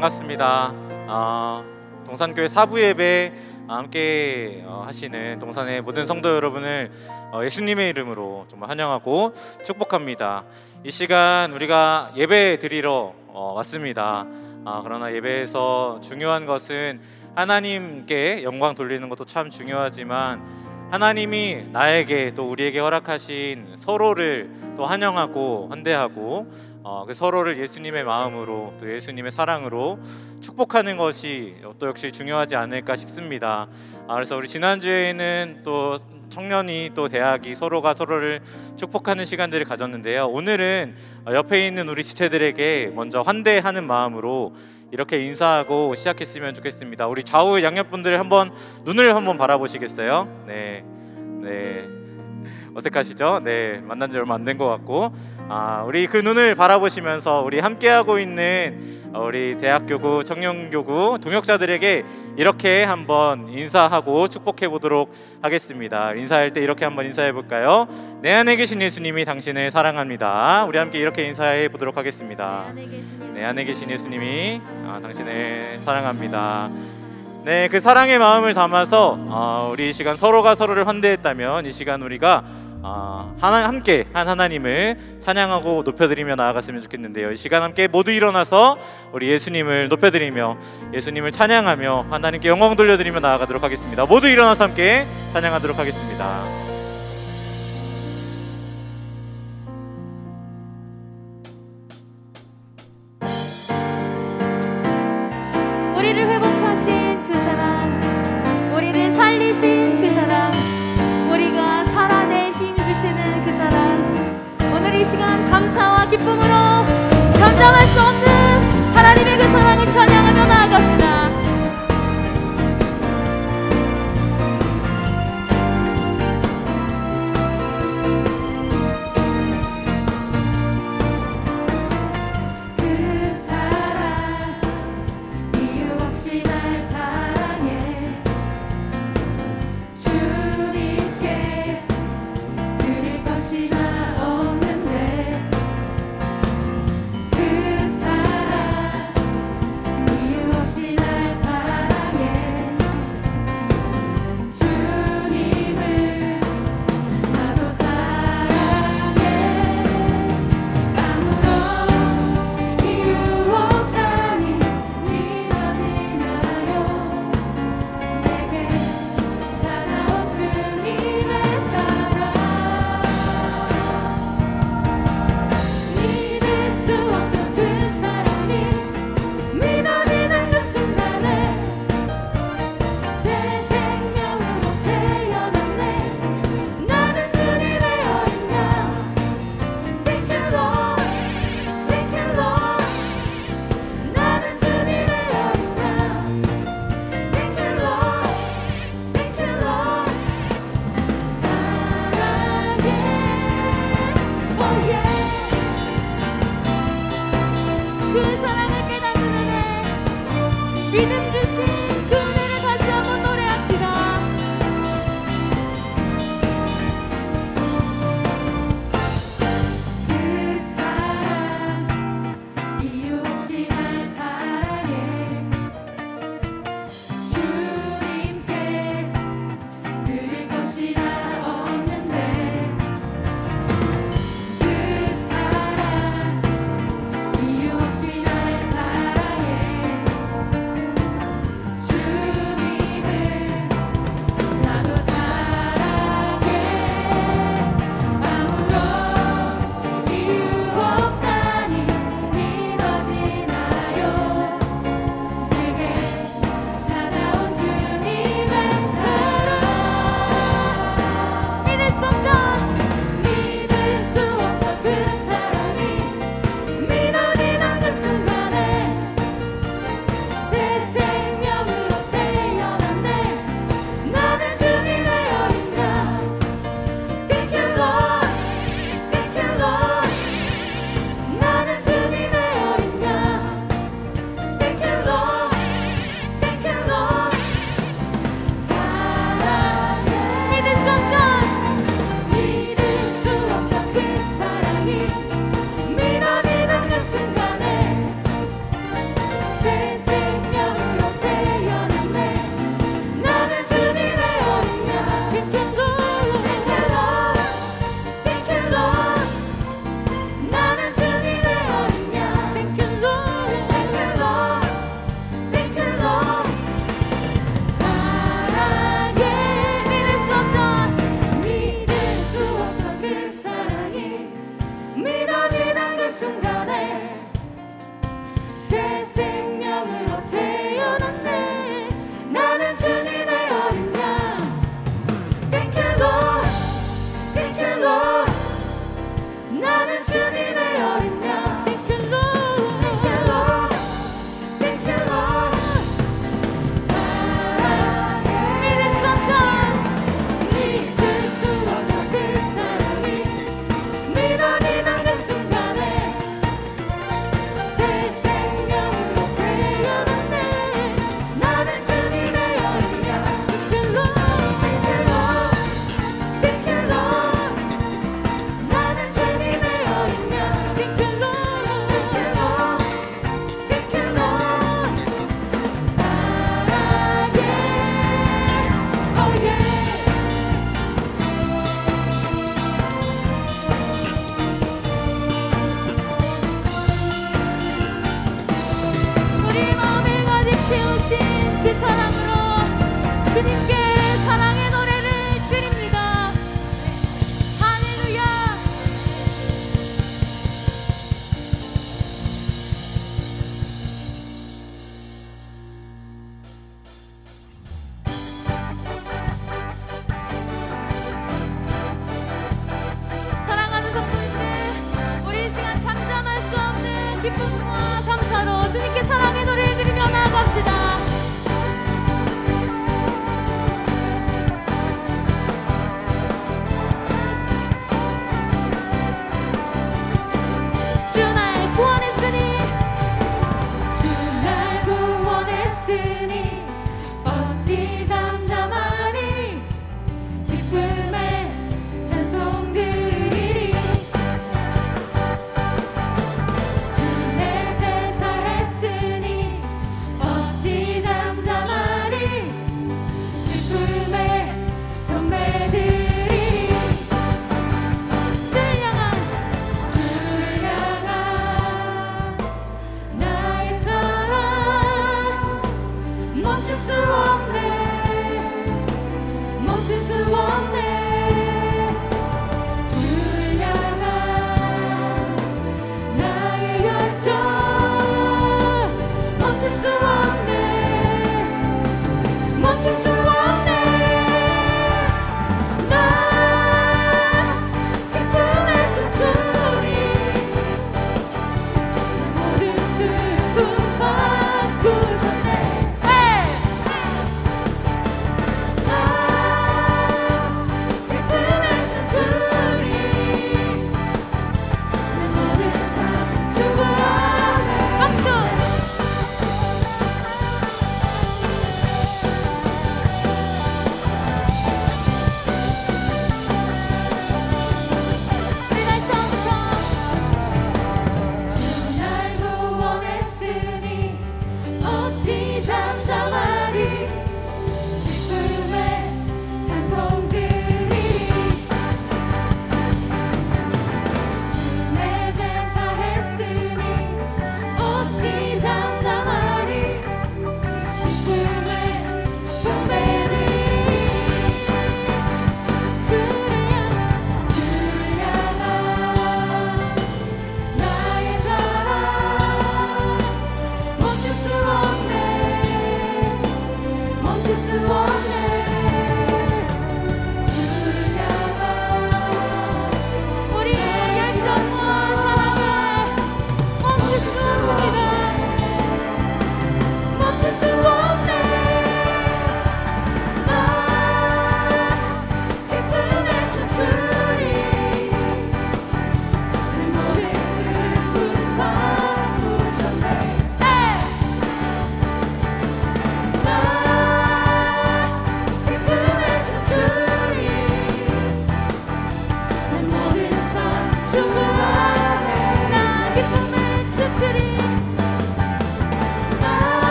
반갑습니다. 동산교회 사부 예배 함께 하시는 동산의 모든 성도 여러분을 예수님의 이름으로 정말 환영하고 축복합니다. 이 시간 우리가 예배 드리러 왔습니다. 그러나 예배에서 중요한 것은 하나님께 영광 돌리는 것도 참 중요하지만 하나님이 나에게 또 우리에게 허락하신 서로를 또 환영하고 환대하고 그 서로를 예수님의 마음으로 또 예수님의 사랑으로 축복하는 것이 또 역시 중요하지 않을까 싶습니다. 그래서 우리 지난주에는 또 청년이 또 대학이 서로가 서로를 축복하는 시간들을 가졌는데요. 오늘은 옆에 있는 우리 지체들에게 먼저 환대하는 마음으로 이렇게 인사하고 시작했으면 좋겠습니다. 우리 좌우 양옆분들 한번 눈을 한번 바라보시겠어요? 네. 어색하시죠? 네, 만난 지 얼마 안 된 것 같고 우리 그 눈을 바라보시면서 우리 함께하고 있는 우리 대학교구, 청년교구 동역자들에게 이렇게 한번 인사하고 축복해 보도록 하겠습니다. 인사할 때 이렇게 한번 인사해 볼까요? 내 안에 계신 예수님이 당신을 사랑합니다. 우리 함께 이렇게 인사해 보도록 하겠습니다. 내 안에 계신 예수님이 당신을 사랑합니다. 네, 그 사랑의 마음을 담아서 우리 이 시간 서로가 서로를 환대했다면 이 시간 우리가 함께 한 하나님을 찬양하고 높여드리며 나아갔으면 좋겠는데요. 이 시간 함께 모두 일어나서 우리 예수님을 높여드리며 예수님을 찬양하며 하나님께 영광 돌려드리며 나아가도록 하겠습니다. 모두 일어나서 함께 찬양하도록 하겠습니다. 우리를 회복하신 그 사랑, 우리를 살리신 그 사랑, 우리가 살아낼 힘 주시는 그 사랑, 오늘 이 시간 감사와 기쁨으로 잠잠할 수 없는 하나님의 그 사랑을 찬양하며 나아갑시다. 그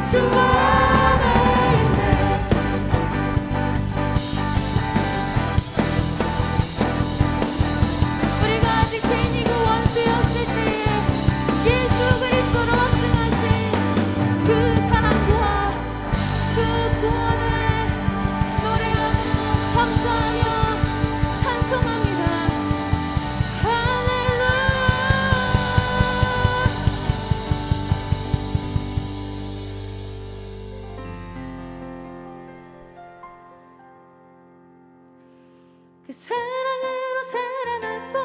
주 안에 있네. 우리가 아직 죄인이고 원수였을 때에 예수 그리스도로 확증하신 그 사랑과 그 구원을 노래하며 감사하며 찬송합니다. 할렐루야. 그 사랑으로 살아났고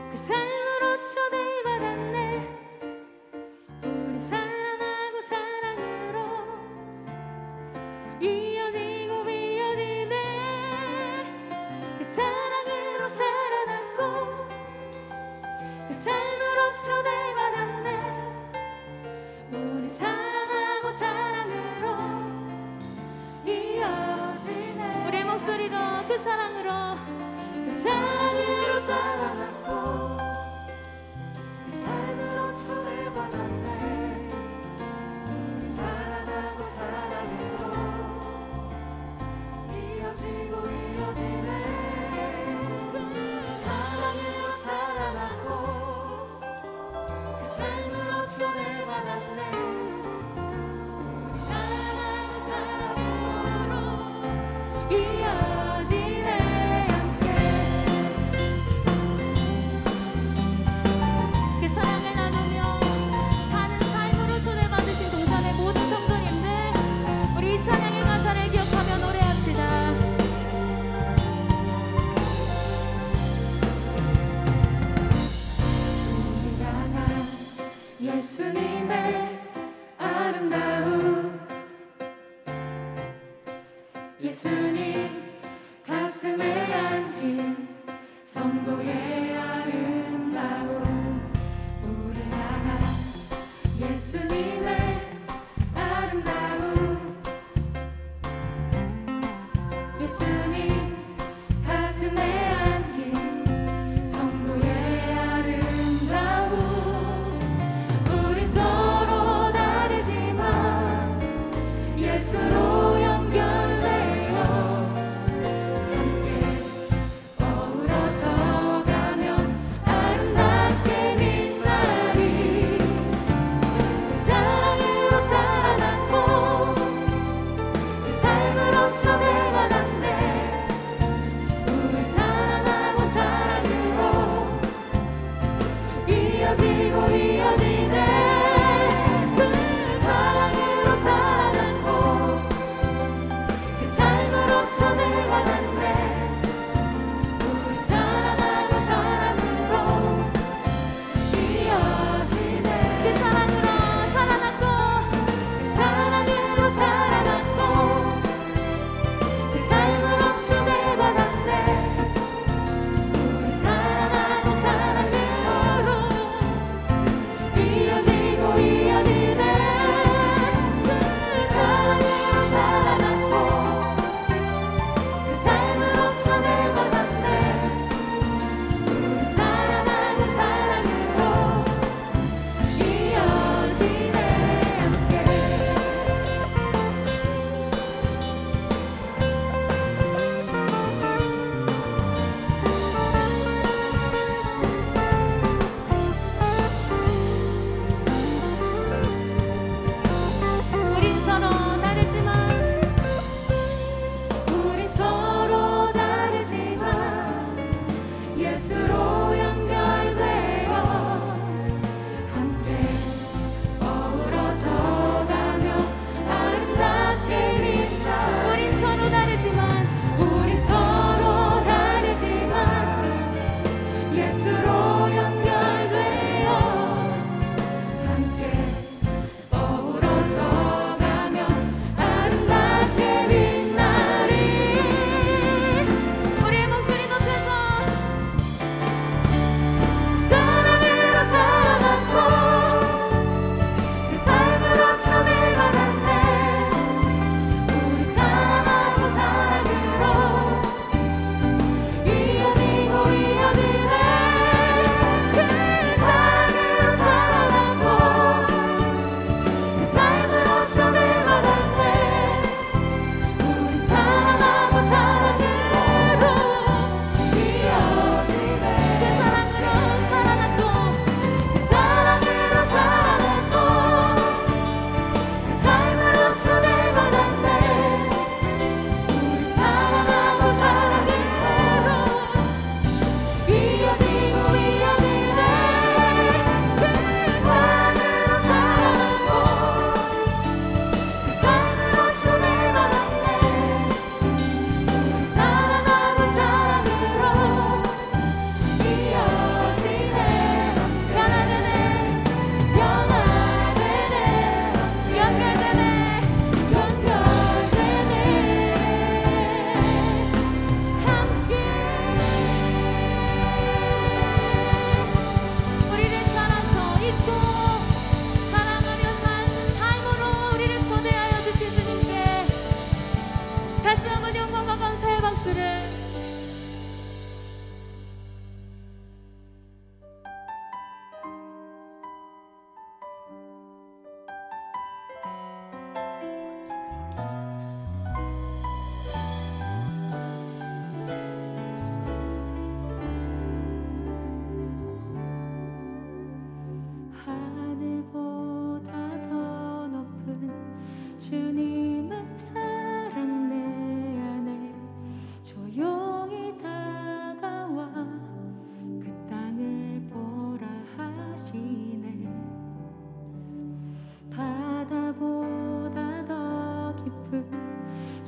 그 삶으로 초대받았네. 우리 사랑하고 사랑으로 이어지고 이어지네. 그 사랑으로 살아났고 그 삶으로 초대받았네. 우리 사랑하고 사랑으로 이어지네. 우리의 목소리로 그 사랑으로 살아났고 그 삶으로 초대받았네. 사랑하고 사랑으로 이어지고 이어지네. 그 사랑으로 살아났고 그 삶으로 초대받았네. 사랑하고 사랑으로 이어지네. 그 사랑을 나누며 사는 삶으로 초대받으신 동산의 모든 성도님들, 우리 이 찬양의 가사를 기억하며 노래합시다. 우리 향한 예수님의 아름다움, 예수님 가슴에 안긴 성도의 아름다움, 우리 향한 예수님의 아름다움, 예수님 가슴에 안긴 성도의 아름다움. 우리 서로 다르지만 예수로 연결되어 함께 어우러져가며 아름답게 빛나리. 그 사랑을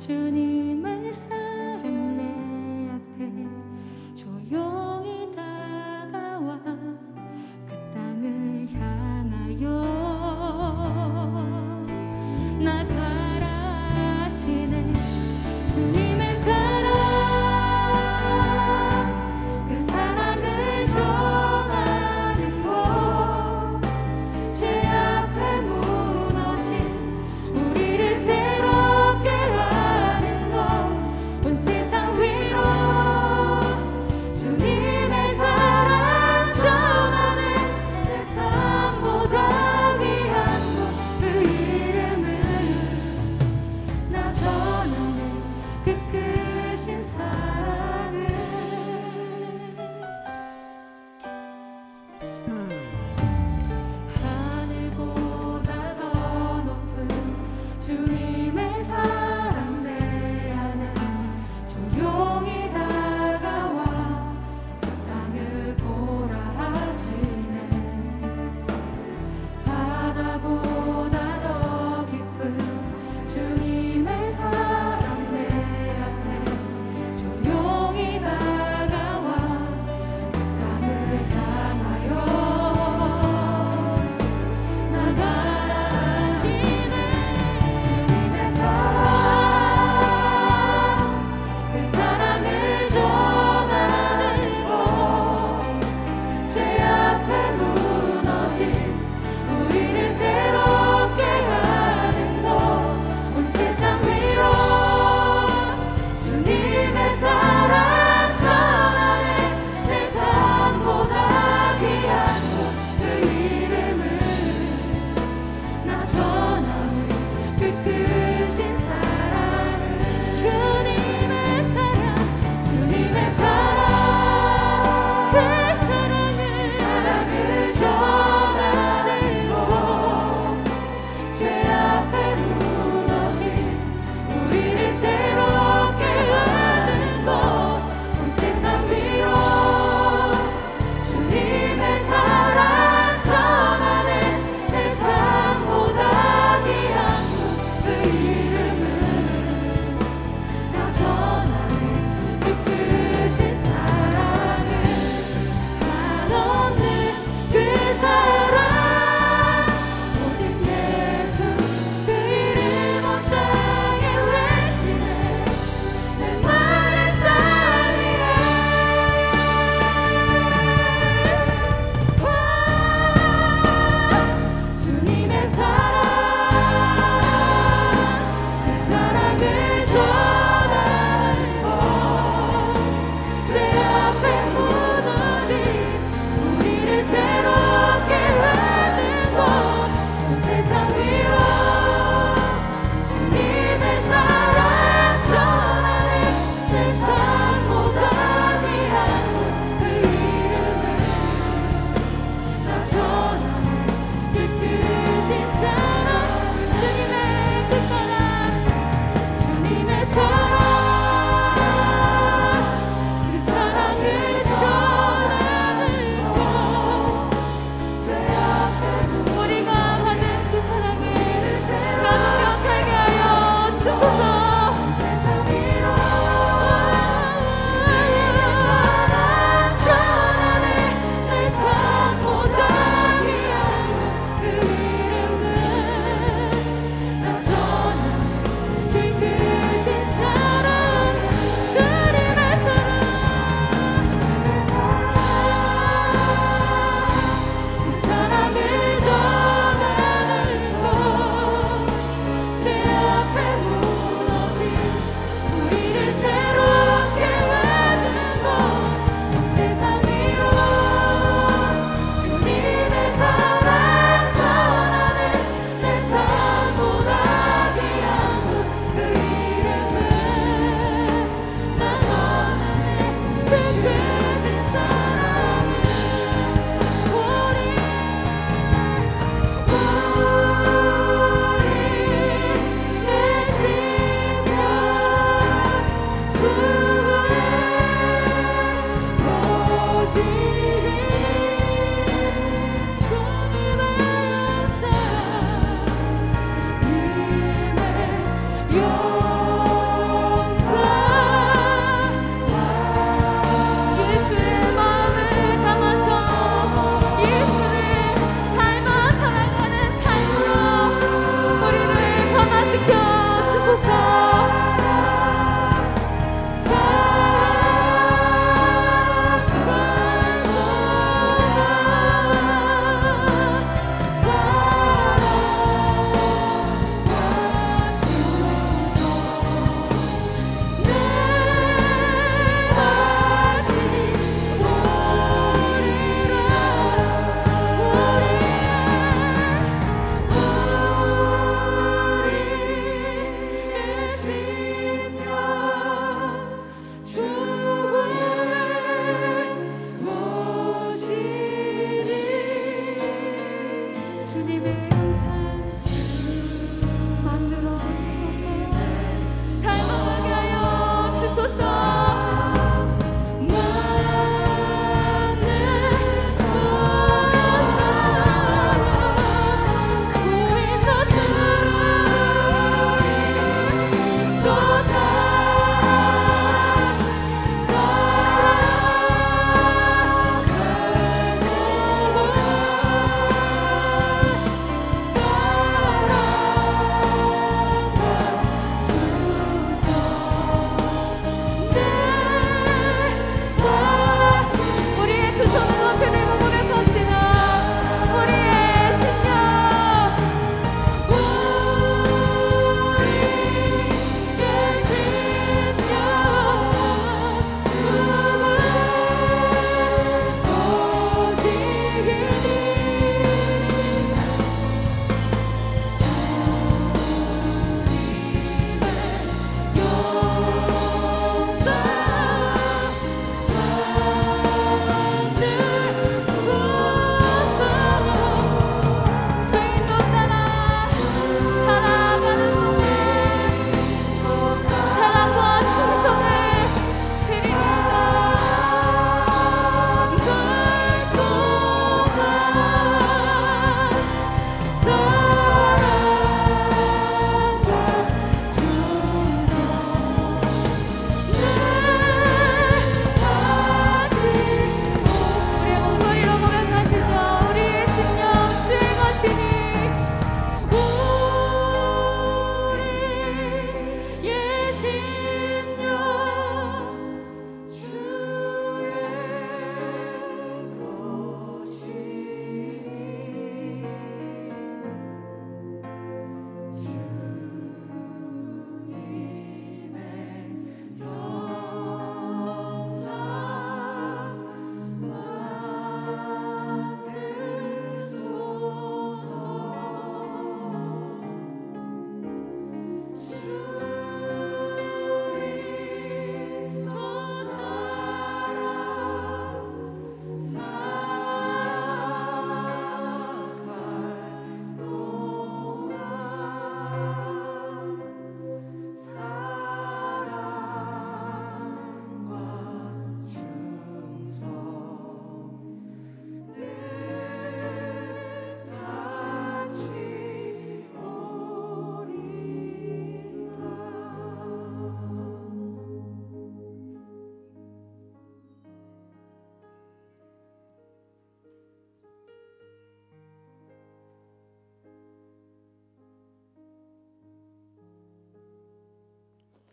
주님의 사랑 내 앞에 조용히 다가와 그 땅을 향하여 나가라 하시네. 주님의 사랑, 그 사랑을 전하는 것, 죄 앞에 무너진 우리를 새롭게 하는 것, 온 세상 위로 주님의 사랑 전하는 내 삶보다 귀한 것, 그 이름을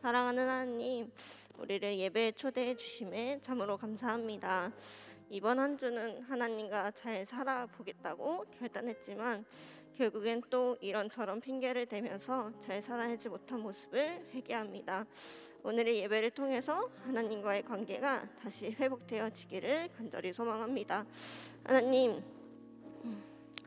사랑하는 하나님, 우리를 예배에 초대해 주심에 참으로 감사합니다. 이번 한 주는 하나님과 잘 살아보겠다고 결단했지만 결국엔 또 이런저런 핑계를 대면서 잘 살아내지 못한 모습을 회개합니다. 오늘의 예배를 통해서 하나님과의 관계가 다시 회복되어지기를 간절히 소망합니다. 하나님,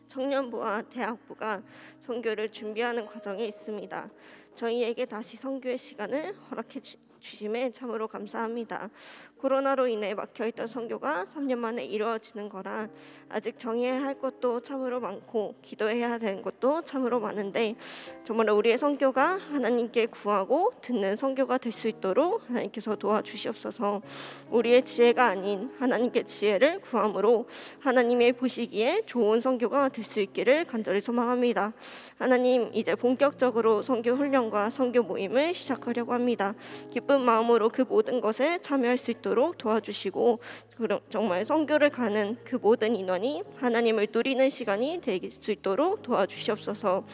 청년부와 대학부가 선교를 준비하는 과정에 있습니다. 저희에게 다시 선교의 시간을 허락해 주심에 참으로 감사합니다. 코로나로 인해 막혀있던 선교가 3년 만에 이루어지는 거라 아직 정해야 할 것도 참으로 많고 기도해야 되는 것도 참으로 많은데 정말 우리의 선교가 하나님께 구하고 듣는 선교가 될 수 있도록 하나님께서 도와주시옵소서. 우리의 지혜가 아닌 하나님께 지혜를 구함으로 하나님의 보시기에 좋은 선교가 될 수 있기를 간절히 소망합니다. 하나님, 이제 본격적으로 선교 훈련과 선교 모임을 시작하려고 합니다. 기쁜 마음으로 그 모든 것에 참여할 수 있도록 도와주시고 정말 선교를 가는 그 모든 인원이 하나님을 누리는 시간이 될 수 있도록 도와주시옵소서.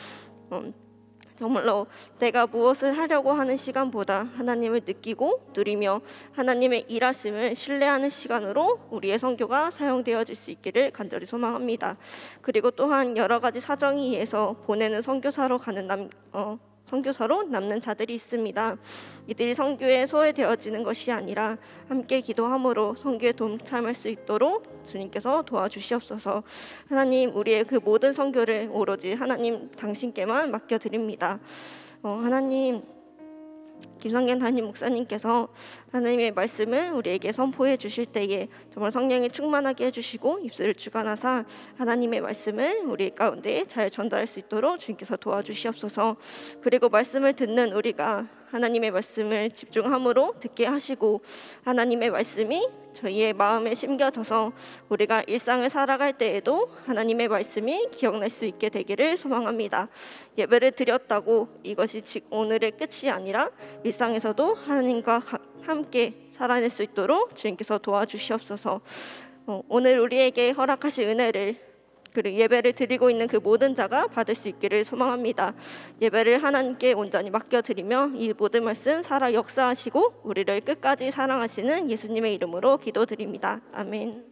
정말로 내가 무엇을 하려고 하는 시간보다 하나님을 느끼고 누리며 하나님의 일하심을 신뢰하는 시간으로 우리의 선교가 사용되어질 수 있기를 간절히 소망합니다. 그리고 또한 여러 가지 사정에 의해서 보내는 선교사로 선교사로 남는 자들이 있습니다. 이들이 선교에 소외되어지는 것이 아니라 함께 기도함으로 선교에 동참할 수 있도록 주님께서 도와주시옵소서. 하나님, 우리의 그 모든 선교를 오로지 하나님 당신께만 맡겨드립니다. 하나님, 김성gen 담임 목사님께서 하나님의 말씀을 우리에게 선포해 주실 때에 정말 성령이 충만하게 해주시고 입술을 주관하사 하나님의 말씀을 우리 가운데 잘 전달할 수 있도록 주님께서 도와주시옵소서. 그리고 말씀을 듣는 우리가 하나님의 말씀을 집중함으로 듣게 하시고 하나님의 말씀이 저희의 마음에 심겨져서 우리가 일상을 살아갈 때에도 하나님의 말씀이 기억날 수 있게 되기를 소망합니다. 예배를 드렸다고 이것이 오늘의 끝이 아니라 일상에서도 하나님과 함께 살아낼 수 있도록 주님께서 도와주시옵소서. 오늘 우리에게 허락하신 은혜를 그리고 예배를 드리고 있는 그 모든 자가 받을 수 있기를 소망합니다. 예배를 하나님께 온전히 맡겨드리며 이 모든 말씀 살아 역사하시고 우리를 끝까지 사랑하시는 예수님의 이름으로 기도드립니다. 아멘.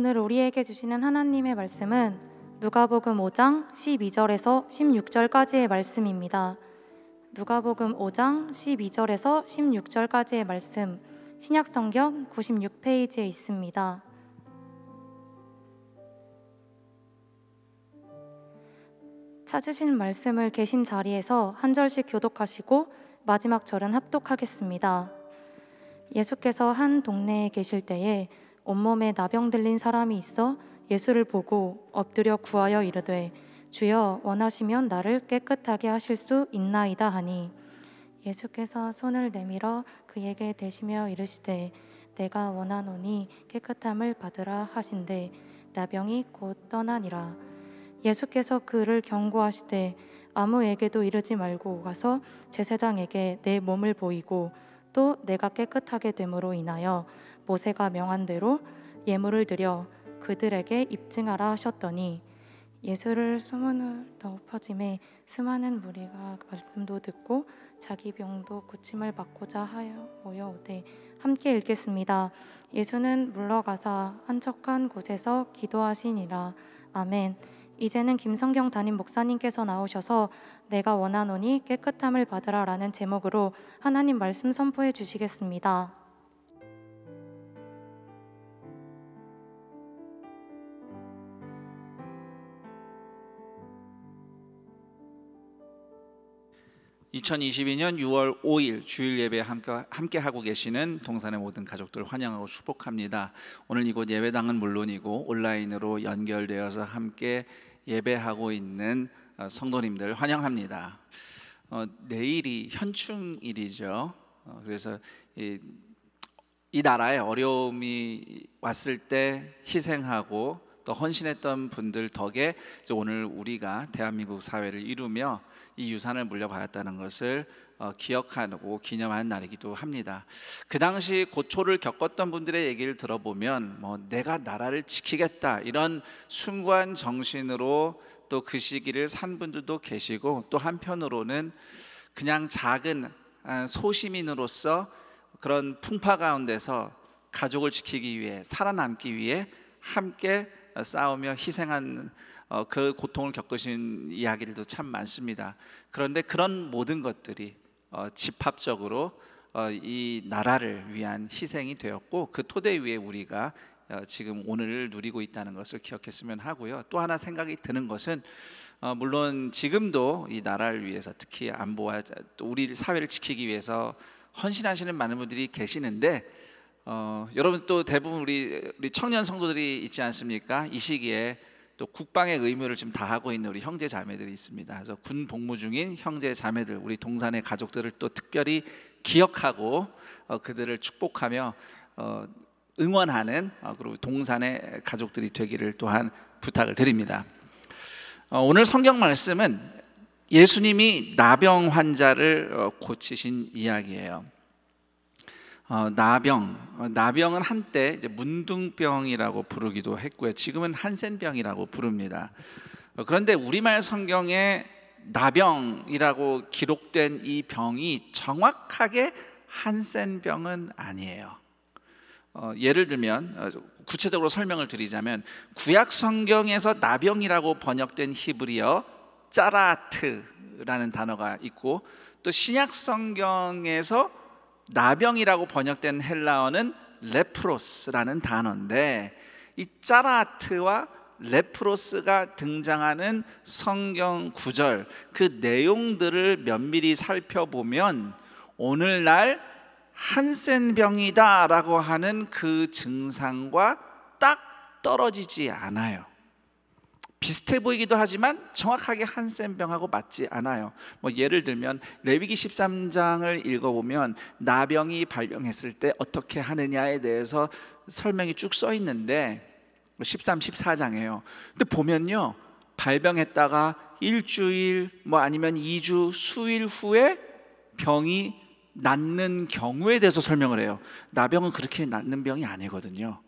오늘 우리에게 주시는 하나님의 말씀은 누가복음 5장 12절에서 16절까지의 말씀입니다. 누가복음 5장 12절에서 16절까지의 말씀, 신약성경 96페이지에 있습니다. 찾으신 말씀을 계신 자리에서 한 절씩 교독하시고 마지막 절은 합독하겠습니다. 예수께서 한 동네에 계실 때에 온몸에 나병 들린 사람이 있어 예수를 보고 엎드려 구하여 이르되 주여 원하시면 나를 깨끗하게 하실 수 있나이다 하니 예수께서 손을 내밀어 그에게 대시며 이르시되 내가 원하노니 깨끗함을 받으라 하신대 나병이 곧 떠나니라. 예수께서 그를 경고하시되 아무에게도 이르지 말고 가서 제사장에게 내 몸을 보이고 또 내가 깨끗하게 됨으로 인하여 모세가 명한 대로 예물을 드려 그들에게 입증하라 하셨더니 예수를 소문을 퍼짐에 수많은 무리가 말씀도 듣고 자기 병도 고침을 받고자 하여 모여오되 함께 읽겠습니다. 예수는 물러가사 한적한 곳에서 기도하시니라. 아멘. 이제는 김성경 담임 목사님께서 나오셔서 내가 원하노니 깨끗함을 받으라 라는 제목으로 하나님 말씀 선포해 주시겠습니다. (2022년 6월 5일) 주일 예배 함께 하고 계시는 동산의 모든 가족들 환영하고 축복합니다. 오늘 이곳 예배당은 물론이고 온라인으로 연결되어서 함께 예배하고 있는 성도님들 환영합니다. 내일이 현충일이죠. 그래서 이 나라에 어려움이 왔을 때 희생하고 또 헌신했던 분들 덕에 오늘 우리가 대한민국 사회를 이루며 이 유산을 물려받았다는 것을 기억하고 기념하는 날이기도 합니다. 그 당시 고초를 겪었던 분들의 얘기를 들어보면 내가 나라를 지키겠다 이런 숭고한 정신으로 또 그 시기를 산 분들도 계시고 또 한편으로는 그냥 작은 소시민으로서 그런 풍파 가운데서 가족을 지키기 위해 살아남기 위해 함께 싸우며 희생한 그 고통을 겪으신 이야기들도 참 많습니다. 그런데 그런 모든 것들이 집합적으로 이 나라를 위한 희생이 되었고 그 토대 위에 우리가 지금 오늘을 누리고 있다는 것을 기억했으면 하고요. 또 하나 생각이 드는 것은 물론 지금도 이 나라를 위해서 특히 안보와 또 우리 사회를 지키기 위해서 헌신하시는 많은 분들이 계시는데 여러분 또 대부분 우리 청년 성도들이 있지 않습니까? 이 시기에 또 국방의 의무를 지금 다하고 있는 우리 형제 자매들이 있습니다. 그래서 군 복무 중인 형제 자매들, 우리 동산의 가족들을 또 특별히 기억하고 그들을 축복하며 응원하는 그리고 동산의 가족들이 되기를 또한 부탁을 드립니다. 오늘 성경 말씀은 예수님이 나병 환자를 고치신 이야기예요. 나병은 한때 이제 문둥병이라고 부르기도 했고요. 지금은 한센병이라고 부릅니다. 그런데 우리말 성경에 나병이라고 기록된 이 병이 정확하게 한센병은 아니에요. 예를 들면 구체적으로 설명을 드리자면 구약 성경에서 나병이라고 번역된 히브리어 짜라트라는 단어가 있고 또 신약 성경에서 나병이라고 번역된 헬라어는 레프로스라는 단어인데 이 짜라트와 레프로스가 등장하는 성경 구절 그 내용들을 면밀히 살펴보면 오늘날 한센병이다 라고 하는 그 증상과 딱 떨어지지 않아요. 비슷해 보이기도 하지만 정확하게 한센병하고 맞지 않아요. 예를 들면 레위기 13장을 읽어보면 나병이 발병했을 때 어떻게 하느냐에 대해서 설명이 쭉 써 있는데 13, 14장이에요. 근데 보면요 발병했다가 일주일 아니면 2주 수일 후에 병이 낫는 경우에 대해서 설명을 해요. 나병은 그렇게 낫는 병이 아니거든요.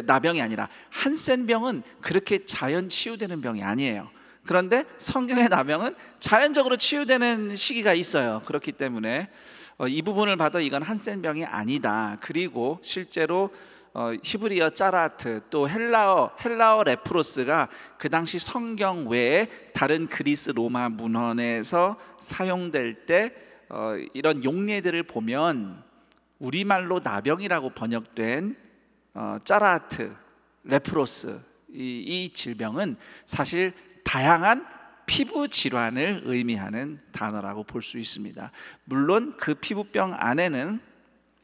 나병이 아니라 한센병은 그렇게 자연 치유되는 병이 아니에요. 그런데 성경의 나병은 자연적으로 치유되는 시기가 있어요. 그렇기 때문에 이 부분을 봐도 이건 한센병이 아니다. 그리고 실제로 히브리어 짜라트, 또 헬라어 레프로스가 그 당시 성경 외에 다른 그리스 로마 문헌에서 사용될 때 이런 용례들을 보면 우리말로 나병이라고 번역된 짜라트, 레프로스, 이 질병은 사실 다양한 피부 질환을 의미하는 단어라고 볼 수 있습니다. 물론 그 피부병 안에는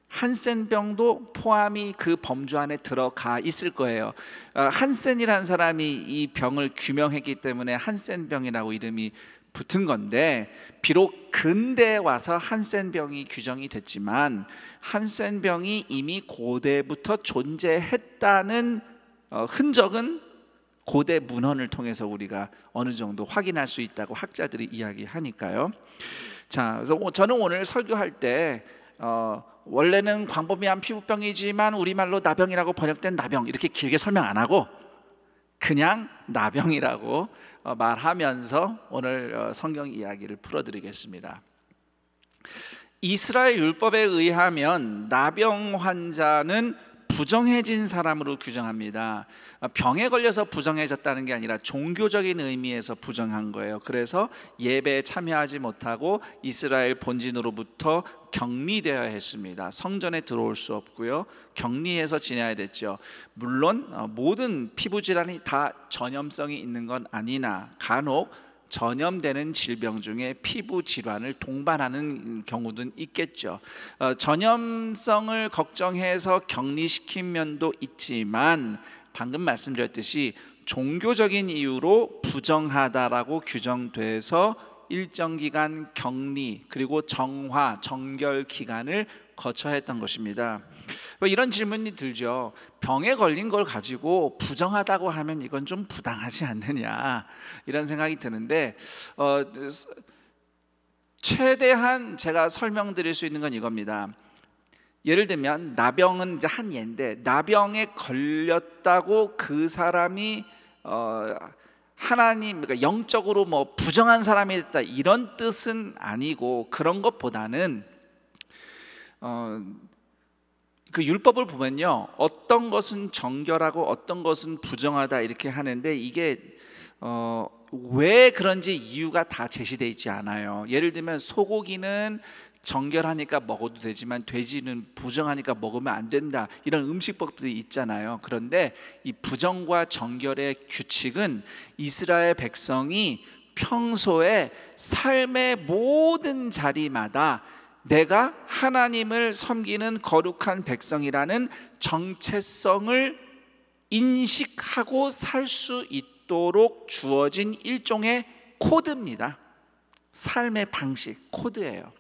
한센병도 포함이 그 범주 안에 들어가 있을 거예요. 한센이라는 사람이 이 병을 규명했기 때문에 한센병이라고 이름이 붙은 건데, 비록 근대에 와서 한센병이 규정이 됐지만 한센병이 이미 고대부터 존재했다는 흔적은 고대 문헌을 통해서 우리가 어느 정도 확인할 수 있다고 학자들이 이야기하니까요. 자, 그래서 저는 오늘 설교할 때 원래는 광범위한 피부병이지만 우리말로 나병이라고 번역된 나병, 이렇게 길게 설명 안 하고 그냥 나병이라고 말하면서 오늘 성경 이야기를 풀어드리겠습니다. 이스라엘 율법에 의하면 나병 환자는 부정해진 사람으로 규정합니다. 병에 걸려서 부정해졌다는 게 아니라 종교적인 의미에서 부정한 거예요. 그래서 예배에 참여하지 못하고 이스라엘 본진으로부터 격리되어야 했습니다. 성전에 들어올 수 없고요, 격리해서 지내야 됐죠. 물론 모든 피부 질환이 다 전염성이 있는 건 아니나 간혹 전염되는 질병 중에 피부 질환을 동반하는 경우도 있겠죠. 전염성을 걱정해서 격리시킨 면도 있지만 방금 말씀드렸듯이 종교적인 이유로 부정하다라고 규정돼서 일정 기간 격리 그리고 정화, 정결 기간을 거쳐야 했던 것입니다. 이런 질문이 들죠. 병에 걸린 걸 가지고 부정하다고 하면 이건 좀 부당하지 않느냐, 이런 생각이 드는데 최대한 제가 설명드릴 수 있는 건 이겁니다. 예를 들면 나병은 이제 한 예인데, 나병에 걸렸다고 그 사람이 하나님, 그러니까 영적으로 뭐 부정한 사람이 됐다, 이런 뜻은 아니고, 그런 것보다는 그 율법을 보면요, 어떤 것은 정결하고 어떤 것은 부정하다 이렇게 하는데, 이게 왜 그런지 이유가 다 제시되어 있지 않아요. 예를 들면 소고기는 정결하니까 먹어도 되지만 돼지는 부정하니까 먹으면 안 된다, 이런 음식법들이 있잖아요. 그런데 이 부정과 정결의 규칙은 이스라엘 백성이 평소에 삶의 모든 자리마다 내가 하나님을 섬기는 거룩한 백성이라는 정체성을 인식하고 살 수 있도록 주어진 일종의 코드입니다. 삶의 방식, 코드예요.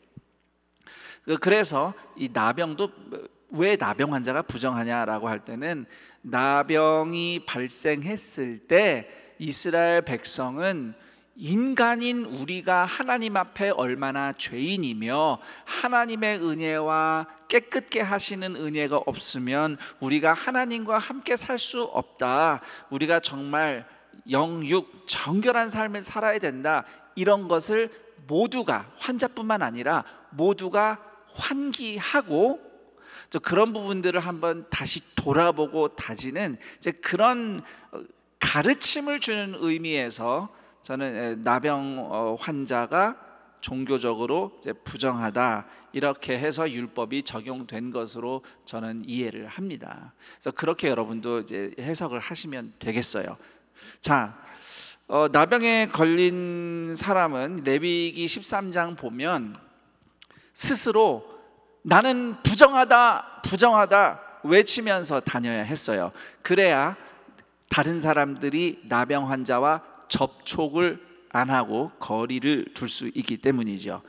그래서 이 나병도, 왜 나병 환자가 부정하냐라고 할 때는, 나병이 발생했을 때 이스라엘 백성은 인간인 우리가 하나님 앞에 얼마나 죄인이며 하나님의 은혜와 깨끗게 하시는 은혜가 없으면 우리가 하나님과 함께 살 수 없다, 우리가 정말 영육 정결한 삶을 살아야 된다, 이런 것을 모두가, 환자뿐만 아니라 모두가 환기하고 그런 부분들을 한번 다시 돌아보고 다지는 이제 그런 가르침을 주는 의미에서 저는 나병 환자가 종교적으로 이제 부정하다, 이렇게 해서 율법이 적용된 것으로 저는 이해를 합니다. 그래서 그렇게 여러분도 이제 해석을 하시면 되겠어요. 자, 나병에 걸린 사람은 레위기 13장 보면 스스로 나는 부정하다, 부정하다 외치면서 다녀야 했어요. 그래야 다른 사람들이 나병 환자와 접촉을 안 하고 거리를 둘 수 있기 때문이죠.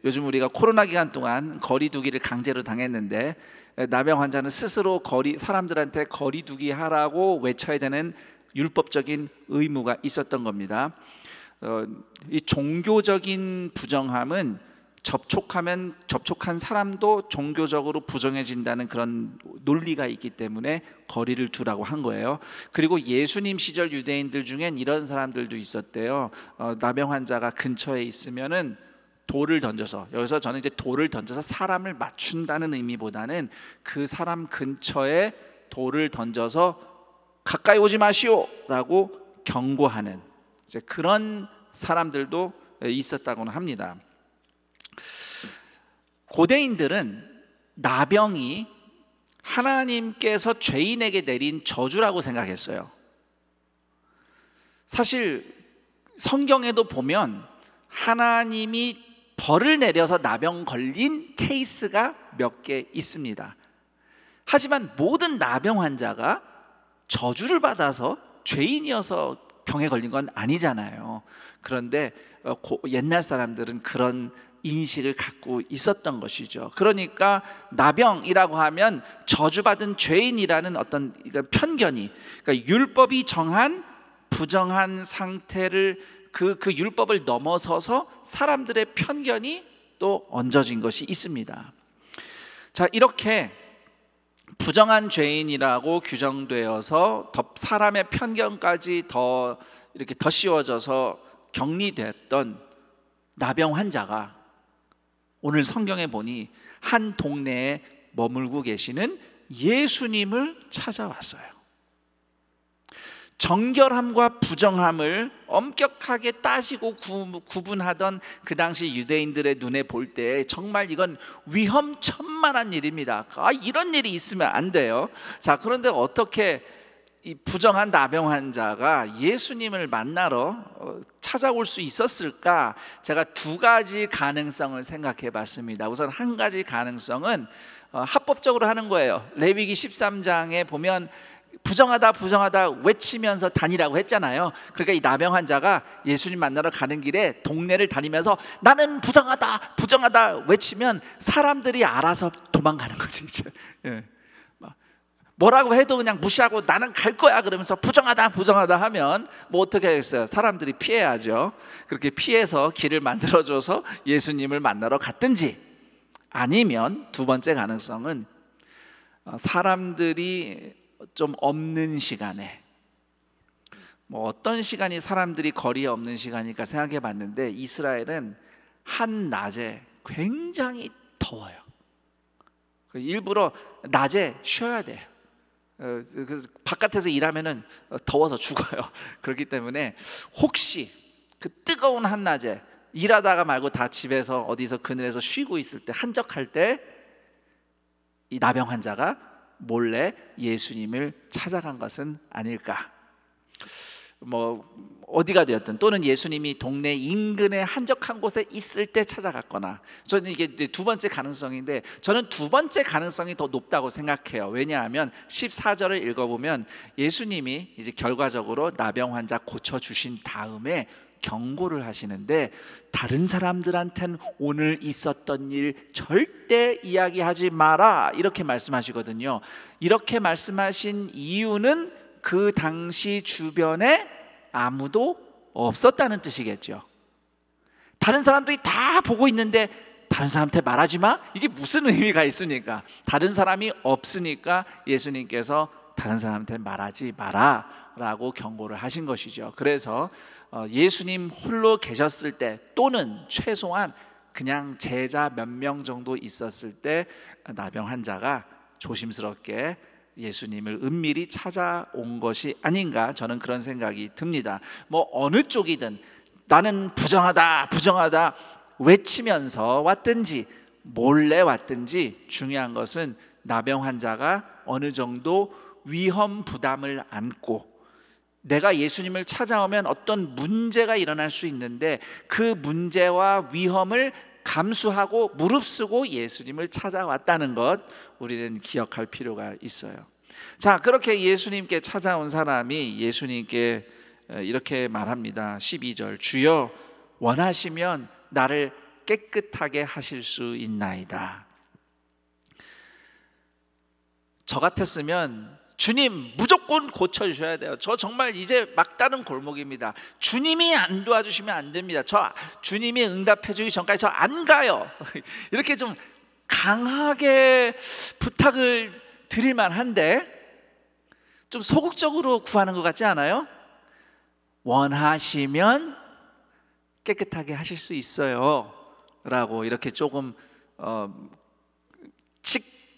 요즘 우리가 코로나 기간 동안 거리 두기를 강제로 당했는데, 나병 환자는 스스로 사람들한테 거리 두기 하라고 외쳐야 되는 율법적인 의무가 있었던 겁니다. 이 종교적인 부정함은 접촉한 사람도 종교적으로 부정해진다는 그런 논리가 있기 때문에 거리를 두라고 한 거예요. 그리고 예수님 시절 유대인들 중엔 이런 사람들도 있었대요. 나병 환자가 근처에 있으면은 돌을 던져서, 여기서 저는 이제 돌을 던져서 사람을 맞춘다는 의미보다는 그 사람 근처에 돌을 던져서 가까이 오지 마시오라고 경고하는 이제 그런 사람들도 있었다고는 합니다. 고대인들은 나병이 하나님께서 죄인에게 내린 저주라고 생각했어요. 사실 성경에도 보면 하나님이 벌을 내려서 나병 걸린 케이스가 몇 개 있습니다. 하지만 모든 나병 환자가 저주를 받아서 죄인이어서 병에 걸린 건 아니잖아요. 그런데 옛날 사람들은 그런 인식을 갖고 있었던 것이죠. 그러니까 나병이라고 하면 저주받은 죄인이라는 어떤 편견이, 그러니까 율법이 정한 부정한 상태를 그 율법을 넘어서서 사람들의 편견이 또 얹어진 것이 있습니다. 자, 이렇게 부정한 죄인이라고 규정되어서 사람의 편견까지 더 이렇게 더 씌워져서 격리됐던 나병 환자가 오늘 성경에 보니 한 동네에 머물고 계시는 예수님을 찾아왔어요. 정결함과 부정함을 엄격하게 따지고 구분하던 그 당시 유대인들의 눈에 볼 때 정말 이건 위험천만한 일입니다. 이런 일이 있으면 안 돼요. 자, 그런데 어떻게 이 부정한 나병 환자가 예수님을 만나러 찾아올 수 있었을까? 제가 두 가지 가능성을 생각해 봤습니다. 우선 한 가지 가능성은 합법적으로 하는 거예요. 레위기 13장에 보면 부정하다 부정하다 외치면서 다니라고 했잖아요. 그러니까 이 나병 환자가 예수님 만나러 가는 길에 동네를 다니면서 나는 부정하다 부정하다 외치면 사람들이 알아서 도망가는 거지 이제. 예. 뭐라고 해도 그냥 무시하고 나는 갈 거야 그러면서 부정하다 부정하다 하면 뭐 어떻게 하겠어요? 사람들이 피해야죠. 그렇게 피해서 길을 만들어줘서 예수님을 만나러 갔든지, 아니면 두 번째 가능성은 사람들이 좀 없는 시간에, 뭐 어떤 시간이 사람들이 거리에 없는 시간일까 생각해 봤는데 이스라엘은 한낮에 굉장히 더워요. 일부러 낮에 쉬어야 돼요. 그래서 바깥에서 일하면은 더워서 죽어요. 그렇기 때문에 혹시 그 뜨거운 한낮에 일하다가 말고 다 집에서 어디서 그늘에서 쉬고 있을 때, 한적할 때 이 나병 환자가 몰래 예수님을 찾아간 것은 아닐까. 뭐 어디가 되었든, 또는 예수님이 동네 인근의 한적한 곳에 있을 때 찾아갔거나. 저는 이게 두 번째 가능성인데, 저는 두 번째 가능성이 더 높다고 생각해요. 왜냐하면 14절을 읽어보면 예수님이 이제 결과적으로 나병 환자 고쳐주신 다음에 경고를 하시는데, 다른 사람들한테는 오늘 있었던 일 절대 이야기하지 마라 이렇게 말씀하시거든요. 이렇게 말씀하신 이유는 그 당시 주변에 아무도 없었다는 뜻이겠죠. 다른 사람들이 다 보고 있는데 다른 사람한테 말하지 마? 이게 무슨 의미가 있습니까? 다른 사람이 없으니까 예수님께서 다른 사람한테 말하지 마라 라고 경고를 하신 것이죠. 그래서 예수님 홀로 계셨을 때, 또는 최소한 그냥 제자 몇 명 정도 있었을 때 나병 환자가 조심스럽게 예수님을 은밀히 찾아온 것이 아닌가, 저는 그런 생각이 듭니다. 뭐 어느 쪽이든 나는 부정하다 부정하다 외치면서 왔든지 몰래 왔든지, 중요한 것은 나병 환자가 어느 정도 위험 부담을 안고, 내가 예수님을 찾아오면 어떤 문제가 일어날 수 있는데 그 문제와 위험을 감수하고 무릅쓰고 예수님을 찾아왔다는 것, 우리는 기억할 필요가 있어요. 자, 그렇게 예수님께 찾아온 사람이 예수님께 이렇게 말합니다. 12절, 주여 원하시면 나를 깨끗하게 하실 수 있나이다. 저 같았으면 주님 무조건 고쳐주셔야 돼요. 저 정말 이제 막다른 골목입니다. 주님이 안 도와주시면 안 됩니다. 저 주님이 응답해 주기 전까지 저 안 가요. 이렇게 좀 강하게 부탁을 드릴 만한데 좀 소극적으로 구하는 것 같지 않아요? 원하시면 깨끗하게 하실 수 있어요 라고 이렇게 조금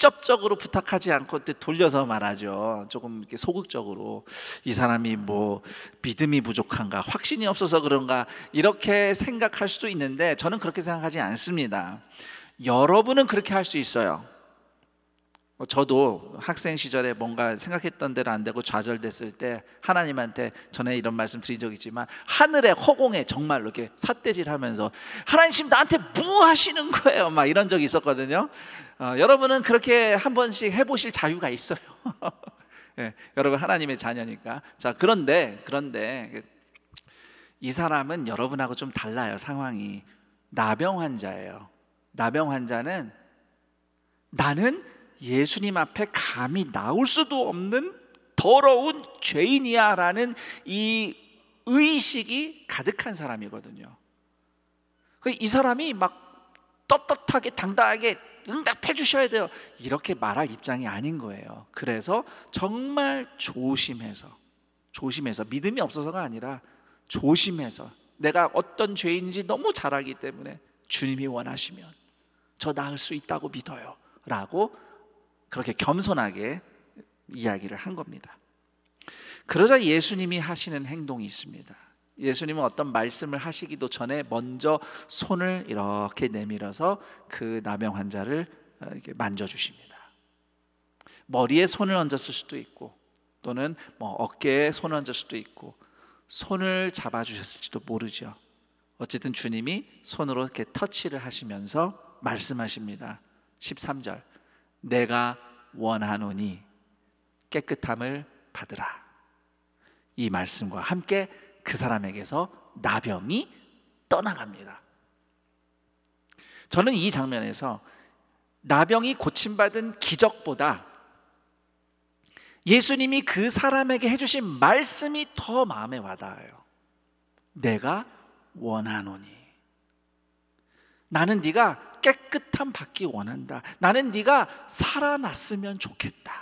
직접적으로 부탁하지 않고 돌려서 말하죠. 조금 이렇게 소극적으로 이 사람이 뭐 믿음이 부족한가, 확신이 없어서 그런가 이렇게 생각할 수도 있는데 저는 그렇게 생각하지 않습니다. 여러분은 그렇게 할 수 있어요. 저도 학생 시절에 뭔가 생각했던 대로 안 되고 좌절됐을 때 하나님한테 전에 이런 말씀 드린 적 있지만 하늘의 허공에 정말로 이렇게 삿대질하면서 하나님 지금 나한테 뭐 하시는 거예요? 막 이런 적이 있었거든요. 여러분은 그렇게 한 번씩 해보실 자유가 있어요. 네, 여러분 하나님의 자녀니까. 자, 그런데 이 사람은 여러분하고 좀 달라요. 상황이 나병 환자예요. 나병 환자는 나는 예수님 앞에 감히 나올 수도 없는 더러운 죄인이야 라는 이 의식이 가득한 사람이거든요. 이 사람이 막 떳떳하게 당당하게 응답해 주셔야 돼요 이렇게 말할 입장이 아닌 거예요. 그래서 정말 조심해서 믿음이 없어서가 아니라 조심해서 내가 어떤 죄인인지 너무 잘 알기 때문에 주님이 원하시면 저 나을 수 있다고 믿어요 라고 그렇게 겸손하게 이야기를 한 겁니다. 그러자 예수님이 하시는 행동이 있습니다. 예수님은 어떤 말씀을 하시기도 전에 먼저 손을 이렇게 내밀어서 그 나병 환자를 이렇게 만져주십니다. 머리에 손을 얹었을 수도 있고 또는 뭐 어깨에 손을 얹을 수도 있고 손을 잡아주셨을지도 모르죠. 어쨌든 주님이 손으로 이렇게 터치를 하시면서 말씀하십니다. 13절 내가 원하노니 깨끗함을 받으라. 이 말씀과 함께 그 사람에게서 나병이 떠나갑니다. 저는 이 장면에서 나병이 고침받은 기적보다 예수님이 그 사람에게 해주신 말씀이 더 마음에 와닿아요. 내가 원하노니 나는 네가 깨끗함 받기 원한다. 나는 네가 살아났으면 좋겠다.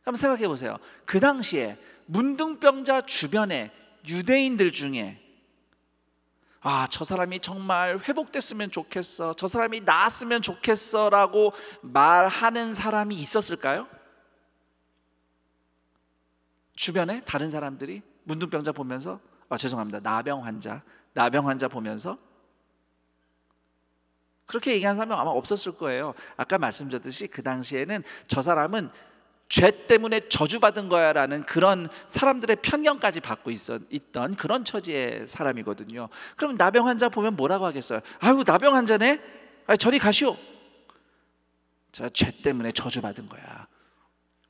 한번 생각해 보세요. 그 당시에 문둥병자 주변에 유대인들 중에 저 사람이 정말 회복됐으면 좋겠어, 저 사람이 나았으면 좋겠어 라고 말하는 사람이 있었을까요? 주변에 다른 사람들이 문둥병자 보면서 죄송합니다, 나병 환자 보면서 그렇게 얘기하는 사람은 아마 없었을 거예요. 아까 말씀드렸듯이 그 당시에는 저 사람은 죄 때문에 저주받은 거야 라는 그런 사람들의 편견까지 받고 있던 그런 처지의 사람이거든요. 그럼 나병 환자 보면 뭐라고 하겠어요? 아이고 나병 환자네? 저리 가시오. 자, 죄 때문에 저주받은 거야.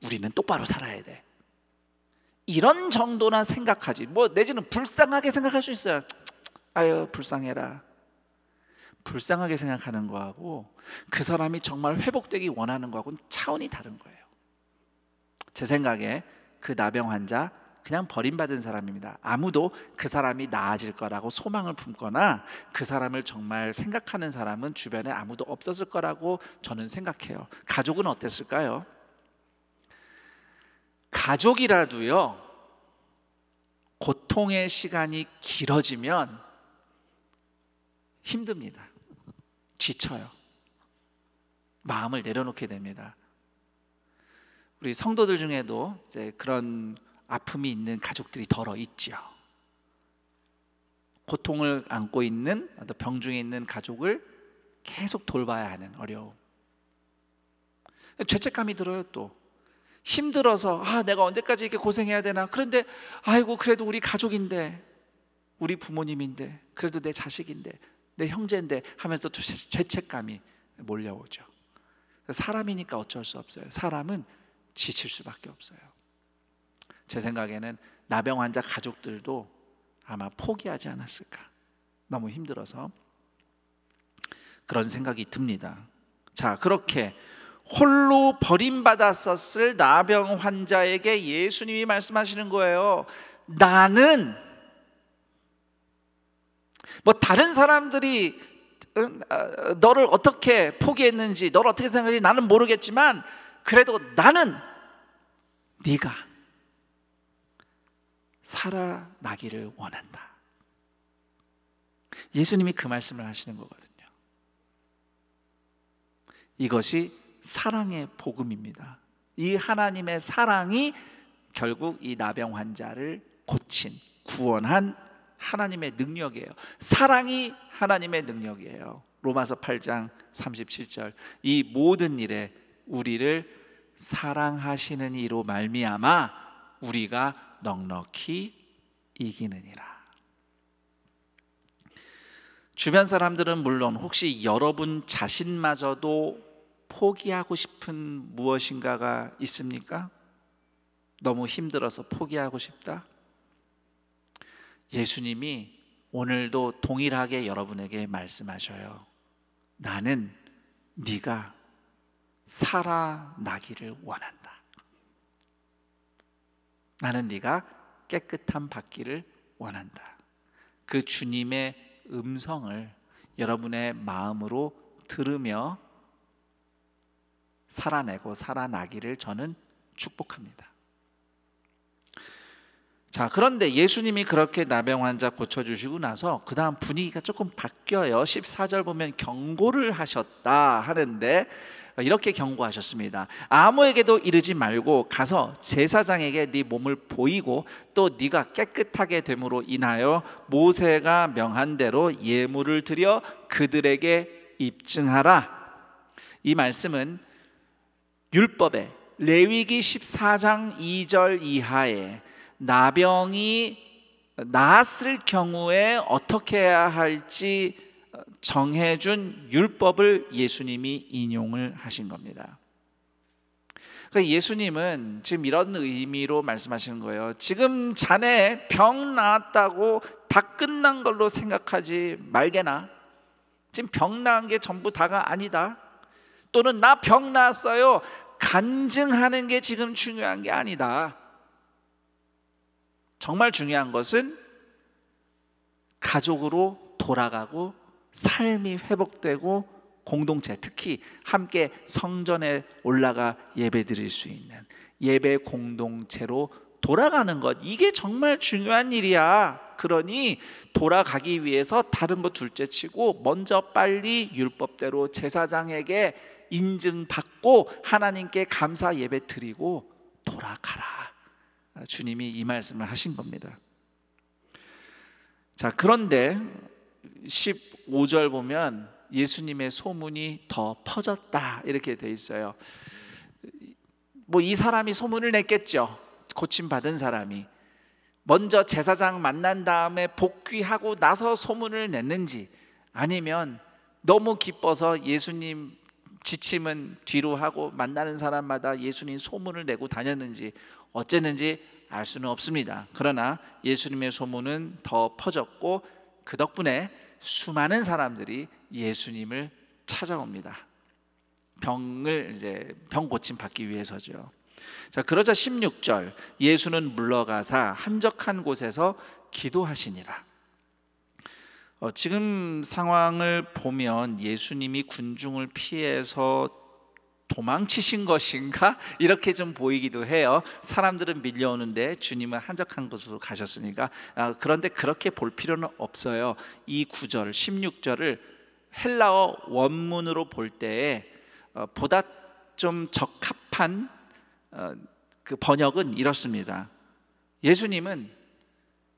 우리는 똑바로 살아야 돼. 이런 정도나 생각하지 뭐 내지는 불쌍하게 생각할 수 있어요. 아유 불쌍해라. 불쌍하게 생각하는 거하고 그 사람이 정말 회복되기 원하는 거하고는 차원이 다른 거예요. 제 생각에 그 나병 환자 그냥 버림받은 사람입니다. 아무도 그 사람이 나아질 거라고 소망을 품거나 그 사람을 정말 생각하는 사람은 주변에 아무도 없었을 거라고 저는 생각해요. 가족은 어땠을까요? 가족이라도요, 고통의 시간이 길어지면 힘듭니다. 지쳐요. 마음을 내려놓게 됩니다. 우리 성도들 중에도 이제 그런 아픔이 있는 가족들이 덜어 있죠. 고통을 안고 있는, 병중에 있는 가족을 계속 돌봐야 하는 어려움. 죄책감이 들어요. 또 힘들어서 내가 언제까지 이렇게 고생해야 되나. 그런데 아이고 그래도 우리 가족인데, 우리 부모님인데, 그래도 내 자식인데, 내 형제인데 하면서 또 죄책감이 몰려오죠. 사람이니까 어쩔 수 없어요. 사람은 지칠 수밖에 없어요. 제 생각에는 나병 환자 가족들도 아마 포기하지 않았을까. 너무 힘들어서 그런 생각이 듭니다. 자, 그렇게 홀로 버림받았었을 나병 환자에게 예수님이 말씀하시는 거예요. 나는 뭐 다른 사람들이 너를 어떻게 포기했는지, 너를 어떻게 생각하는지 나는 모르겠지만 그래도 나는 네가 살아나기를 원한다. 예수님이 그 말씀을 하시는 거거든요. 이것이 사랑의 복음입니다. 이 하나님의 사랑이 결국 이 나병 환자를 고친, 구원한 하나님의 능력이에요. 사랑이 하나님의 능력이에요. 로마서 8장 37절, 이 모든 일에 우리를 사랑하시는 이로 말미암아 우리가 넉넉히 이기느니라. 주변 사람들은 물론 혹시 여러분 자신마저도 포기하고 싶은 무엇인가가 있습니까? 너무 힘들어서 포기하고 싶다? 예수님이 오늘도 동일하게 여러분에게 말씀하셔요. 나는 네가 살아나기를 원한다. 나는 네가 깨끗함 받기를 원한다. 그 주님의 음성을 여러분의 마음으로 들으며 살아내고 살아나기를 저는 축복합니다. 자, 그런데 예수님이 그렇게 나병 환자 고쳐주시고 나서 그 다음 분위기가 조금 바뀌어요. 14절 보면 경고를 하셨다 하는데 이렇게 경고하셨습니다. 아무에게도 이르지 말고 가서 제사장에게 네 몸을 보이고 또 네가 깨끗하게 됨으로 인하여 모세가 명한 대로 예물을 드려 그들에게 입증하라. 이 말씀은 율법에 레위기 14장 2절 이하에 나병이 나았을 경우에 어떻게 해야 할지 정해준 율법을 예수님이 인용을 하신 겁니다. 그러니까 예수님은 지금 이런 의미로 말씀하시는 거예요. 지금 자네 병 나았다고 다 끝난 걸로 생각하지 말게나. 지금 병 나은 게 전부 다가 아니다. 또는 나 병 나았어요, 간증하는 게 지금 중요한 게 아니다. 정말 중요한 것은 가족으로 돌아가고 삶이 회복되고 공동체, 특히 함께 성전에 올라가 예배드릴 수 있는 예배 공동체로 돌아가는 것, 이게 정말 중요한 일이야. 그러니 돌아가기 위해서 다른 거 둘째치고 먼저 빨리 율법대로 제사장에게 인증받고 하나님께 감사 예배 드리고 돌아가라. 주님이 이 말씀을 하신 겁니다. 자, 그런데 15절 보면 예수님의 소문이 더 퍼졌다 이렇게 돼 있어요. 뭐 이 사람이 소문을 냈겠죠. 고침받은 사람이 먼저 제사장 만난 다음에 복귀하고 나서 소문을 냈는지, 아니면 너무 기뻐서 예수님 지침은 뒤로 하고 만나는 사람마다 예수님 소문을 내고 다녔는지 어쨌는지 알 수는 없습니다. 그러나 예수님의 소문은 더 퍼졌고 그 덕분에 수많은 사람들이 예수님을 찾아옵니다. 병 고침 받기 위해서죠. 자, 그러자 16절, 예수는 물러가사 한적한 곳에서 기도하시니라. 지금 상황을 보면 예수님이 군중을 피해서 도망치신 것인가? 이렇게 좀 보이기도 해요. 사람들은 밀려오는데 주님은 한적한 곳으로 가셨으니까. 그런데 그렇게 볼 필요는 없어요. 이 9절, 16절을 헬라어 원문으로 볼 때에 보다 좀 적합한 그 번역은 이렇습니다. 예수님은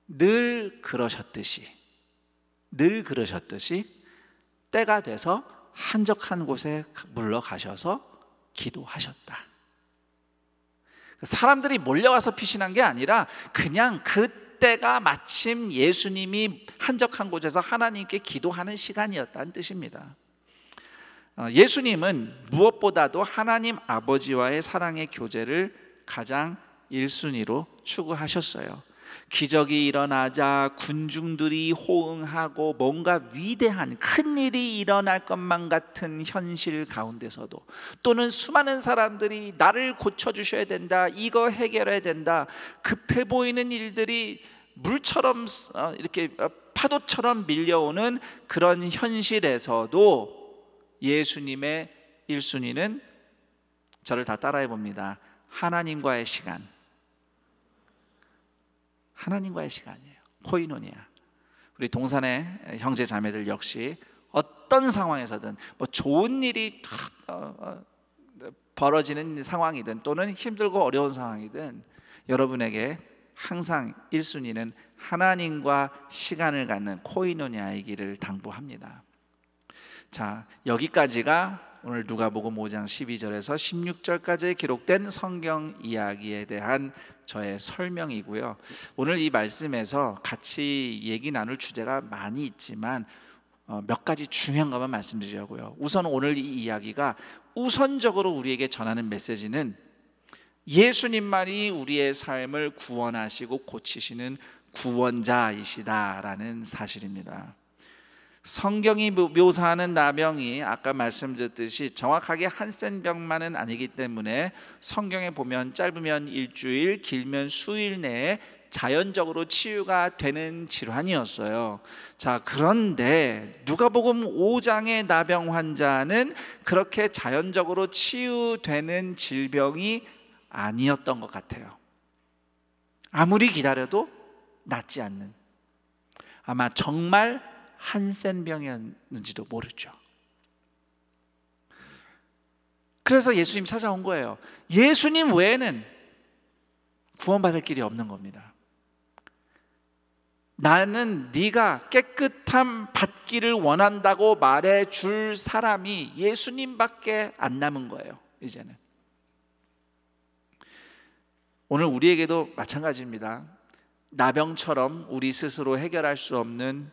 늘 그러셨듯이 때가 돼서 한적한 곳에 물러가셔서 기도하셨다. 사람들이 몰려와서 피신한 게 아니라 그냥 그때가 마침 예수님이 한적한 곳에서 하나님께 기도하는 시간이었다는 뜻입니다. 예수님은 무엇보다도 하나님 아버지와의 사랑의 교제를 가장 1순위로 추구하셨어요. 기적이 일어나자 군중들이 호응하고 뭔가 위대한 큰 일이 일어날 것만 같은 현실 가운데서도, 또는 수많은 사람들이 나를 고쳐주셔야 된다, 이거 해결해야 된다, 급해 보이는 일들이 물처럼 이렇게 파도처럼 밀려오는 그런 현실에서도 예수님의 1순위는, 저를 다 따라해 봅니다, 하나님과의 시간. 하나님과의 시간이에요. 코이노니아. 우리 동산의 형제 자매들 역시 어떤 상황에서든 좋은 일이 벌어지는 상황이든 또는 힘들고 어려운 상황이든 여러분에게 항상 1순위는 하나님과 시간을 갖는 코이노니아이기를 당부합니다. 자, 여기까지가 오늘 누가복음 5장 12절에서 16절까지 기록된 성경 이야기에 대한 저의 설명이고요. 오늘 이 말씀에서 같이 얘기 나눌 주제가 많이 있지만 몇 가지 중요한 것만 말씀드리려고요. 우선 오늘 이 이야기가 우선적으로 우리에게 전하는 메시지는 예수님만이 우리의 삶을 구원하시고 고치시는 구원자이시다라는 사실입니다. 성경이 묘사하는 나병이 아까 말씀드렸듯이 정확하게 한센병만은 아니기 때문에 성경에 보면 짧으면 일주일, 길면 수일 내에 자연적으로 치유가 되는 질환이었어요. 자, 그런데 누가복음 5장의 나병 환자는 그렇게 자연적으로 치유되는 질병이 아니었던 것 같아요. 아무리 기다려도 낫지 않는, 아마 정말 한센병이었는지도 모르죠. 그래서 예수님 찾아온 거예요. 예수님 외에는 구원받을 길이 없는 겁니다. 나는 네가 깨끗함 받기를 원한다고 말해줄 사람이 예수님밖에 안 남은 거예요. 이제는 오늘 우리에게도 마찬가지입니다. 나병처럼 우리 스스로 해결할 수 없는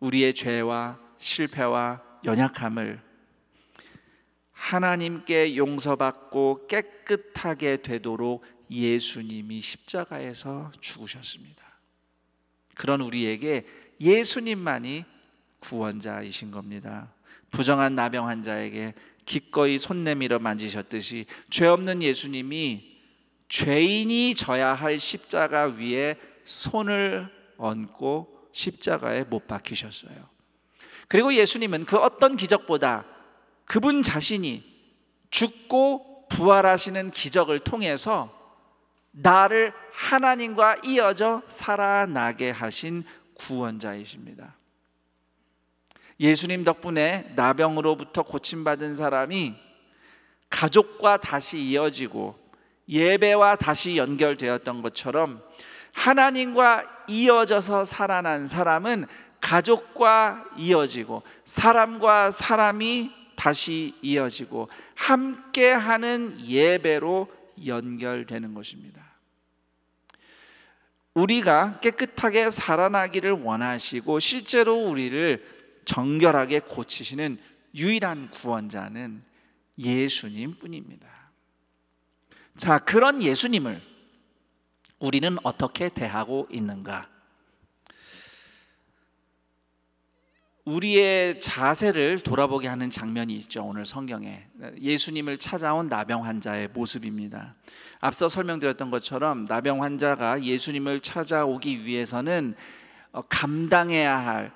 우리의 죄와 실패와 연약함을 하나님께 용서받고 깨끗하게 되도록 예수님이 십자가에서 죽으셨습니다. 그런 우리에게 예수님만이 구원자이신 겁니다. 부정한 나병 환자에게 기꺼이 손 내밀어 만지셨듯이 죄 없는 예수님이 죄인이 져야 할 십자가 위에 손을 얹고 십자가에 못 박히셨어요. 그리고 예수님은 그 어떤 기적보다 그분 자신이 죽고 부활하시는 기적을 통해서 나를 하나님과 이어져 살아나게 하신 구원자이십니다. 예수님 덕분에 나병으로부터 고침받은 사람이 가족과 다시 이어지고 예배와 다시 연결되었던 것처럼 하나님과 이어져서 살아난 사람은 가족과 이어지고 사람과 사람이 다시 이어지고 함께하는 예배로 연결되는 것입니다. 우리가 깨끗하게 살아나기를 원하시고 실제로 우리를 정결하게 고치시는 유일한 구원자는 예수님뿐입니다. 자, 그런 예수님을 우리는 어떻게 대하고 있는가? 우리의 자세를 돌아보게 하는 장면이 있죠. 오늘 성경에 예수님을 찾아온 나병 환자의 모습입니다. 앞서 설명드렸던 것처럼 나병 환자가 예수님을 찾아오기 위해서는 감당해야 할,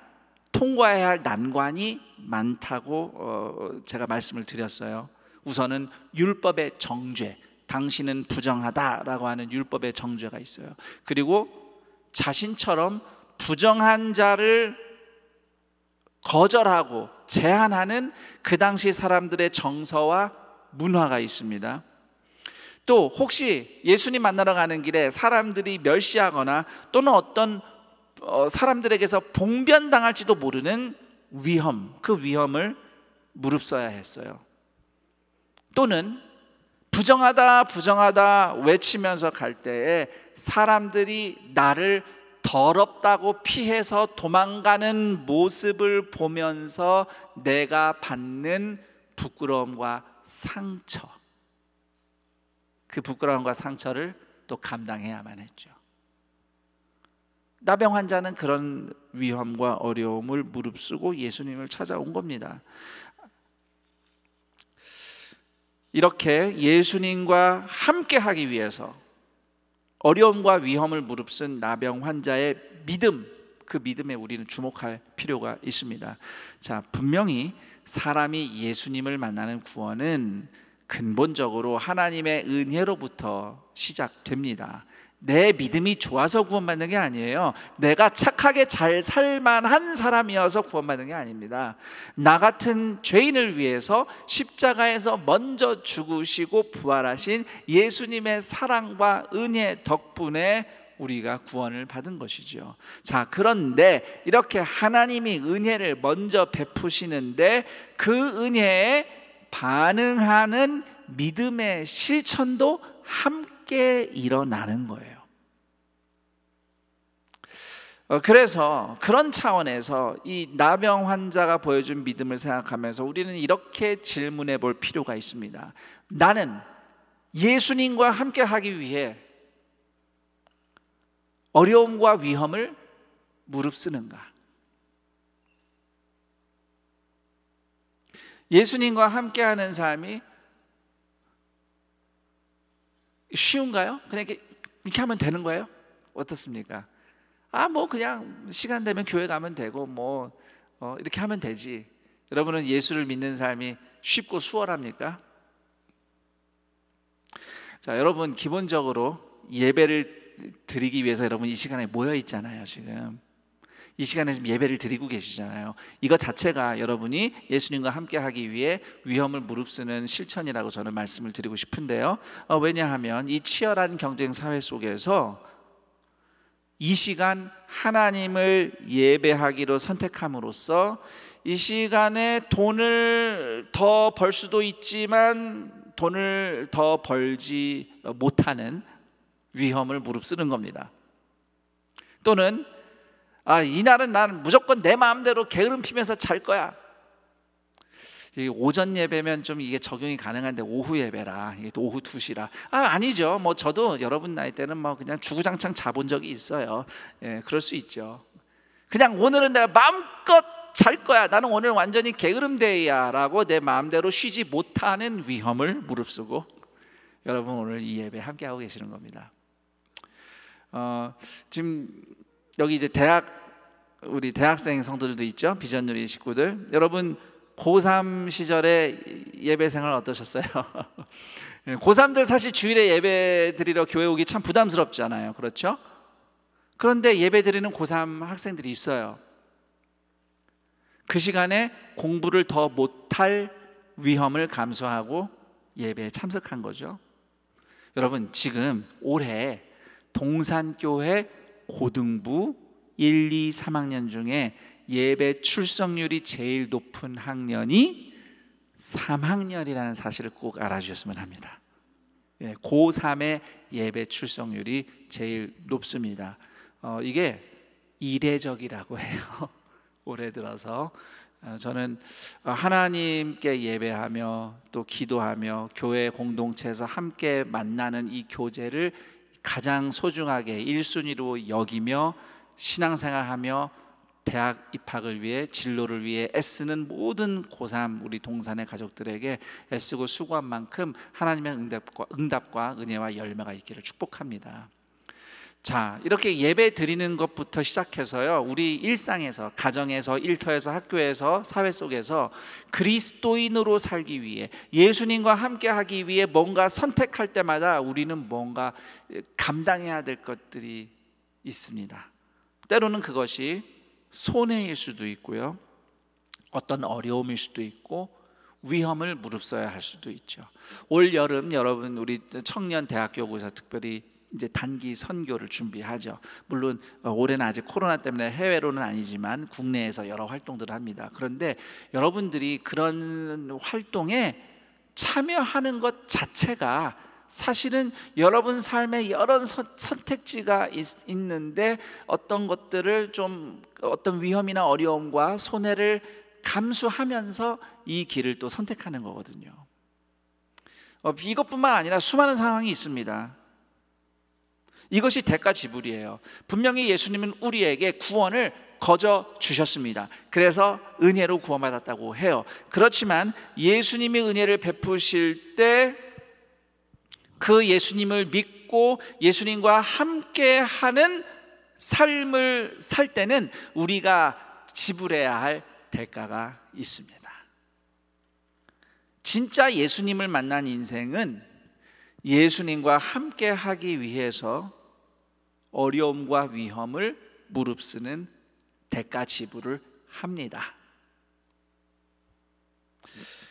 통과해야 할 난관이 많다고 제가 말씀을 드렸어요. 우선은 율법의 정죄, 당신은 부정하다라고 하는 율법의 정죄가 있어요. 그리고 자신처럼 부정한 자를 거절하고 제한하는 그 당시 사람들의 정서와 문화가 있습니다. 또 혹시 예수님 만나러 가는 길에 사람들이 멸시하거나 또는 어떤 사람들에게서 봉변당할지도 모르는 위험, 그 위험을 무릅써야 했어요. 또는 부정하다 부정하다 외치면서 갈 때에 사람들이 나를 더럽다고 피해서 도망가는 모습을 보면서 내가 받는 부끄러움과 상처, 그 부끄러움과 상처를 또 감당해야만 했죠. 나병 환자는 그런 위험과 어려움을 무릅쓰고 예수님을 찾아온 겁니다. 이렇게 예수님과 함께 하기 위해서 어려움과 위험을 무릅쓴 나병 환자의 믿음, 그 믿음에 우리는 주목할 필요가 있습니다. 자, 분명히 사람이 예수님을 만나는 구원은 근본적으로 하나님의 은혜로부터 시작됩니다. 내 믿음이 좋아서 구원받는 게 아니에요. 내가 착하게 잘 살만한 사람이어서 구원받는 게 아닙니다. 나 같은 죄인을 위해서 십자가에서 먼저 죽으시고 부활하신 예수님의 사랑과 은혜 덕분에 우리가 구원을 받은 것이죠. 자, 그런데 이렇게 하나님이 은혜를 먼저 베푸시는데 그 은혜에 반응하는 믿음의 실천도 함께 일어나는 거예요. 그래서 그런 차원에서 이 나병 환자가 보여준 믿음을 생각하면서 우리는 이렇게 질문해 볼 필요가 있습니다. 나는 예수님과 함께 하기 위해 어려움과 위험을 무릅쓰는가? 예수님과 함께하는 삶이 쉬운가요? 그냥 이렇게 하면 되는 거예요? 어떻습니까? 뭐 그냥 시간 되면 교회 가면 되고 이렇게 하면 되지. 여러분은 예수를 믿는 삶이 쉽고 수월합니까? 자, 여러분 기본적으로 예배를 드리기 위해서 여러분 이 시간에 모여 있잖아요. 지금 이 시간에 지금 예배를 드리고 계시잖아요. 이것 자체가 여러분이 예수님과 함께 하기 위해 위험을 무릅쓰는 실천이라고 저는 말씀을 드리고 싶은데요. 왜냐하면 이 치열한 경쟁 사회 속에서 이 시간 하나님을 예배하기로 선택함으로써 이 시간에 돈을 더 벌 수도 있지만 돈을 더 벌지 못하는 위험을 무릅쓰는 겁니다. 또는 이날은 나는 무조건 내 마음대로 게으름 피면서 잘 거야. 오전 예배면 좀 이게 적용이 가능한데 오후 예배라, 이게 또 오후 2시라. 아니죠. 저도 여러분 나이 때는 그냥 주구장창 자본 적이 있어요. 그럴 수 있죠. 그냥 오늘은 내가 마음껏 잘 거야. 나는 오늘 완전히 게으름 데이야 라고 내 마음대로 쉬지 못하는 위험을 무릅쓰고 여러분 오늘 이 예배 함께 하고 계시는 겁니다. 지금 여기 이제 우리 대학생 성도들도 있죠. 비전누리 식구들. 여러분 고3 시절에 예배 생활 어떠셨어요? 고3들 사실 주일에 예배 드리러 교회 오기 참 부담스럽잖아요. 그렇죠? 그런데 예배 드리는 고3 학생들이 있어요. 그 시간에 공부를 더 못할 위험을 감수하고 예배에 참석한 거죠. 여러분 지금 올해 동산교회 고등부 1, 2, 3학년 중에 예배 출석률이 제일 높은 학년이 3학년이라는 사실을 꼭 알아주셨으면 합니다. 고3의 예배 출석률이 제일 높습니다. 이게 이례적이라고 해요. 올해 들어서 저는 하나님께 예배하며 또 기도하며 교회 공동체에서 함께 만나는 이 교제를 가장 소중하게 1순위로 여기며 신앙생활하며 대학 입학을 위해 진로를 위해 애쓰는 모든 고3 우리 동산의 가족들에게 애쓰고 수고한 만큼 하나님의 응답과 은혜와 열매가 있기를 축복합니다. 자, 이렇게 예배 드리는 것부터 시작해서요, 우리 일상에서, 가정에서, 일터에서, 학교에서, 사회 속에서 그리스도인으로 살기 위해, 예수님과 함께 하기 위해 뭔가 선택할 때마다 우리는 뭔가 감당해야 될 것들이 있습니다. 때로는 그것이 손해일 수도 있고요, 어떤 어려움일 수도 있고 위험을 무릅써야 할 수도 있죠. 올 여름 여러분 우리 청년 대학교에서 특별히 이제 단기 선교를 준비하죠. 물론 올해는 아직 코로나 때문에 해외로는 아니지만 국내에서 여러 활동들을 합니다. 그런데 여러분들이 그런 활동에 참여하는 것 자체가 사실은 여러분 삶에 여러 선택지가 있는데 어떤 것들을 좀 어떤 위험이나 어려움과 손해를 감수하면서 이 길을 또 선택하는 거거든요. 이것뿐만 아니라 수많은 상황이 있습니다. 이것이 대가 지불이에요. 분명히 예수님은 우리에게 구원을 거저 주셨습니다. 그래서 은혜로 구원받았다고 해요. 그렇지만 예수님이 은혜를 베푸실 때 그 예수님을 믿고 예수님과 함께하는 삶을 살 때는 우리가 지불해야 할 대가가 있습니다. 진짜 예수님을 만난 인생은 예수님과 함께하기 위해서 어려움과 위험을 무릅쓰는 대가 지불을 합니다.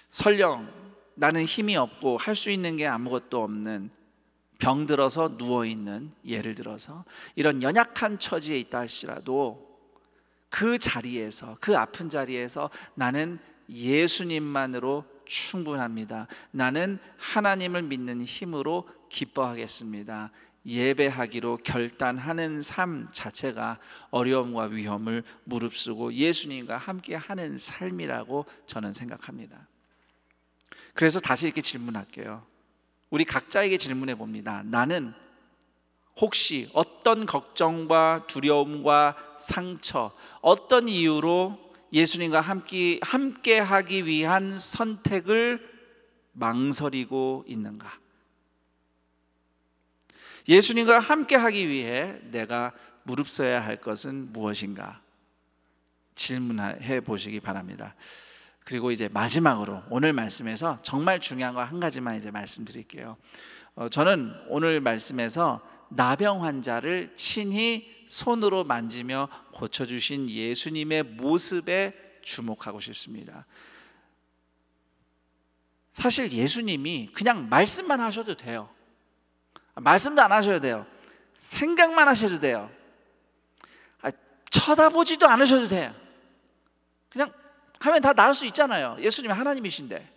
설령 나는 힘이 없고 할 수 있는 게 아무것도 없는, 병들어서 누워있는, 예를 들어서 이런 연약한 처지에 있다 할지라도 그 자리에서, 그 아픈 자리에서 나는 예수님만으로 충분합니다. 나는 하나님을 믿는 힘으로 기뻐하겠습니다. 예배하기로 결단하는 삶 자체가 어려움과 위험을 무릅쓰고 예수님과 함께하는 삶이라고 저는 생각합니다. 그래서 다시 이렇게 질문할게요. 우리 각자에게 질문해 봅니다. 나는 혹시 어떤 걱정과 두려움과 상처, 어떤 이유로 예수님과 함께 하기 위한 선택을 망설이고 있는가? 예수님과 함께 하기 위해 내가 무릅써야 할 것은 무엇인가? 질문해 보시기 바랍니다. 그리고 이제 마지막으로 오늘 말씀에서 정말 중요한 거 한 가지만 이제 말씀드릴게요. 저는 오늘 말씀에서 나병 환자를 친히 손으로 만지며 고쳐주신 예수님의 모습에 주목하고 싶습니다. 사실 예수님이 그냥 말씀만 하셔도 돼요. 말씀도 안 하셔도 돼요. 생각만 하셔도 돼요. 쳐다보지도 않으셔도 돼요. 그냥 하면 다 나을 수 있잖아요. 예수님이 하나님이신데.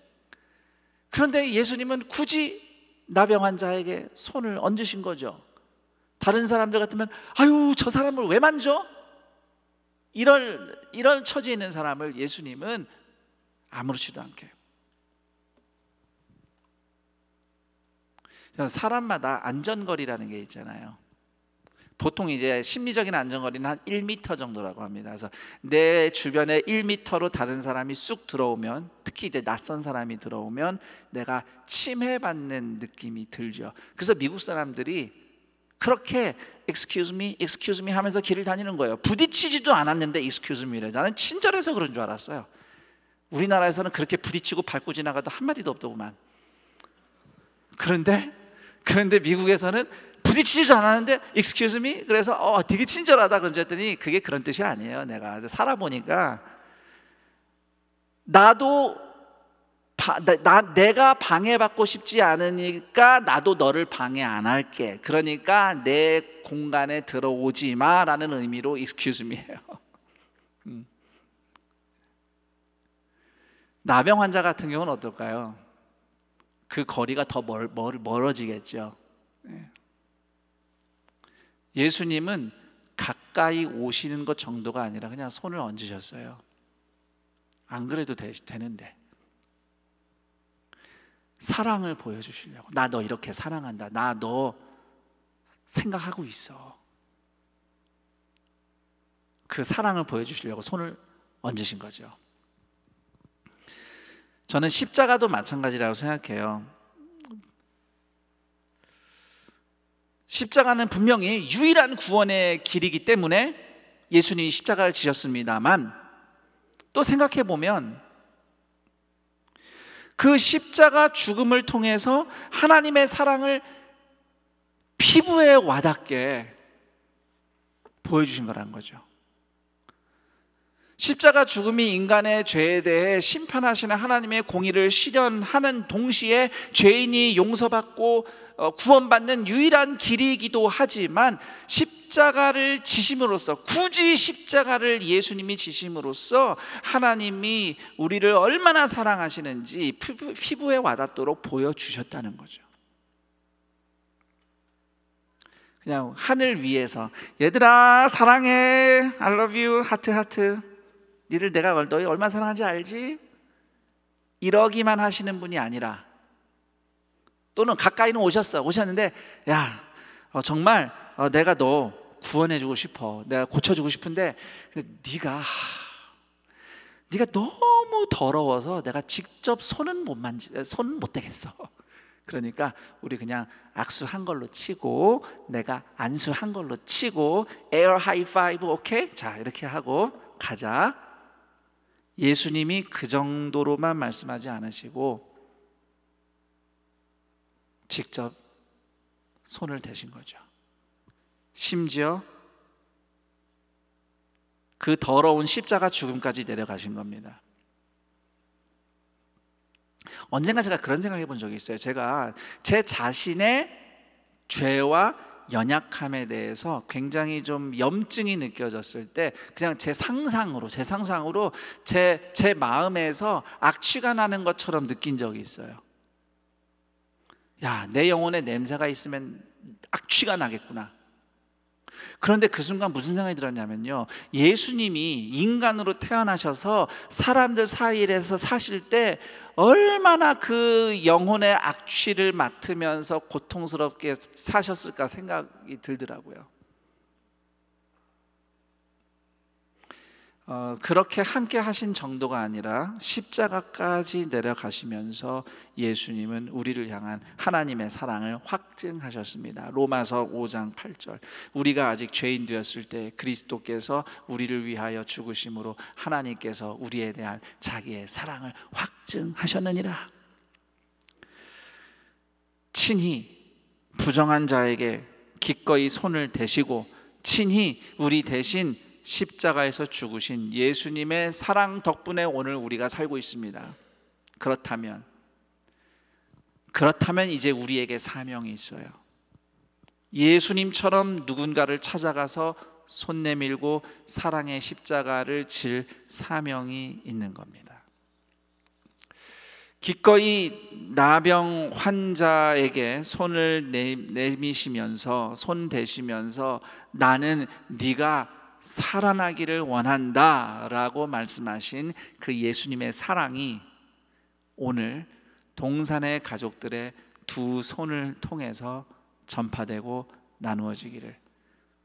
그런데 예수님은 굳이 나병 환자에게 손을 얹으신 거죠. 다른 사람들 같으면 아유 저 사람을 왜 만져? 이런 처지에 있는 사람을 예수님은 아무렇지도 않게. 사람마다 안전거리라는 게 있잖아요. 보통 이제 심리적인 안전거리는 한 1m 정도라고 합니다. 그래서 내 주변에 1m로 다른 사람이 쑥 들어오면, 특히 이제 낯선 사람이 들어오면 내가 침해받는 느낌이 들죠. 그래서 미국 사람들이 그렇게 excuse me 하면서 길을 다니는 거예요. 부딪히지도 않았는데 excuse me래. 나는 친절해서 그런 줄 알았어요. 우리나라에서는 그렇게 부딪히고 밟고 지나가도 한마디도 없더구만. 그런데 미국에서는 부딪히지도 않았는데 excuse me? 그래서 되게 친절하다 그랬더니 그게 그런 뜻이 아니에요. 내가 살아보니까 내가 방해받고 싶지 않으니까 나도 너를 방해 안 할게. 그러니까 내 공간에 들어오지 마라는 의미로 excuse me예요. 나병 환자 같은 경우는 어떨까요? 그 거리가 더 멀어지겠죠. 예수님은 가까이 오시는 것 정도가 아니라 그냥 손을 얹으셨어요. 안 그래도 되는데. 사랑을 보여주시려고. 나 너 이렇게 사랑한다. 나 너 생각하고 있어. 그 사랑을 보여주시려고 손을 얹으신 거죠. 저는 십자가도 마찬가지라고 생각해요. 십자가는 분명히 유일한 구원의 길이기 때문에 예수님이 십자가를 지셨습니다만, 또 생각해 보면 그 십자가 죽음을 통해서 하나님의 사랑을 피부에 와닿게 보여주신 거라는 거죠. 십자가 죽음이 인간의 죄에 대해 심판하시는 하나님의 공의를 실현하는 동시에 죄인이 용서받고 구원받는 유일한 길이기도 하지만, 십자가를 지심으로써, 굳이 십자가를 예수님이 지심으로써 하나님이 우리를 얼마나 사랑하시는지 피부에 와닿도록 보여주셨다는 거죠. 그냥 하늘 위에서 얘들아 사랑해, I love you, 하트 니들 내가 너희 얼마나 사랑하는지 알지? 이러기만 하시는 분이 아니라, 또는 가까이는 오셨는데 야 정말 내가 너 구원해주고 싶어, 내가 고쳐주고 싶은데 네가 너무 더러워서 내가 직접 손은 못 대겠어. 그러니까 우리 그냥 악수한 걸로 치고 내가 안수한 걸로 치고 에어 하이파이브 오케이? 자 이렇게 하고 가자. 예수님이 그 정도로만 말씀하지 않으시고 직접 손을 대신 거죠. 심지어 그 더러운 십자가 죽음까지 내려가신 겁니다. 언젠가 제가 그런 생각을 해본 적이 있어요. 제가 제 자신의 죄와 연약함에 대해서 굉장히 좀 염증이 느껴졌을 때 그냥 제 상상으로 제 마음에서 악취가 나는 것처럼 느낀 적이 있어요. 야, 내 영혼에 냄새가 있으면 악취가 나겠구나. 그런데 그 순간 무슨 생각이 들었냐면요, 예수님이 인간으로 태어나셔서 사람들 사이에서 사실 때 얼마나 그 영혼의 악취를 맡으면서 고통스럽게 사셨을까 생각이 들더라고요. 그렇게 함께 하신 정도가 아니라 십자가까지 내려가시면서 예수님은 우리를 향한 하나님의 사랑을 확증하셨습니다. 로마서 5장 8절, 우리가 아직 죄인 되었을 때 그리스도께서 우리를 위하여 죽으심으로 하나님께서 우리에 대한 자기의 사랑을 확증하셨느니라. 친히 부정한 자에게 기꺼이 손을 대시고 친히 우리 대신 십자가에서 죽으신 예수님의 사랑 덕분에 오늘 우리가 살고 있습니다. 그렇다면 이제 우리에게 사명이 있어요. 예수님처럼 누군가를 찾아가서 손 내밀고 사랑의 십자가를 질 사명이 있는 겁니다. 기꺼이 나병 환자에게 손을 내미시면서 손 대시면서 나는 네가 살아나기를 원한다 라고 말씀하신 그 예수님의 사랑이 오늘 동산의 가족들의 두 손을 통해서 전파되고 나누어지기를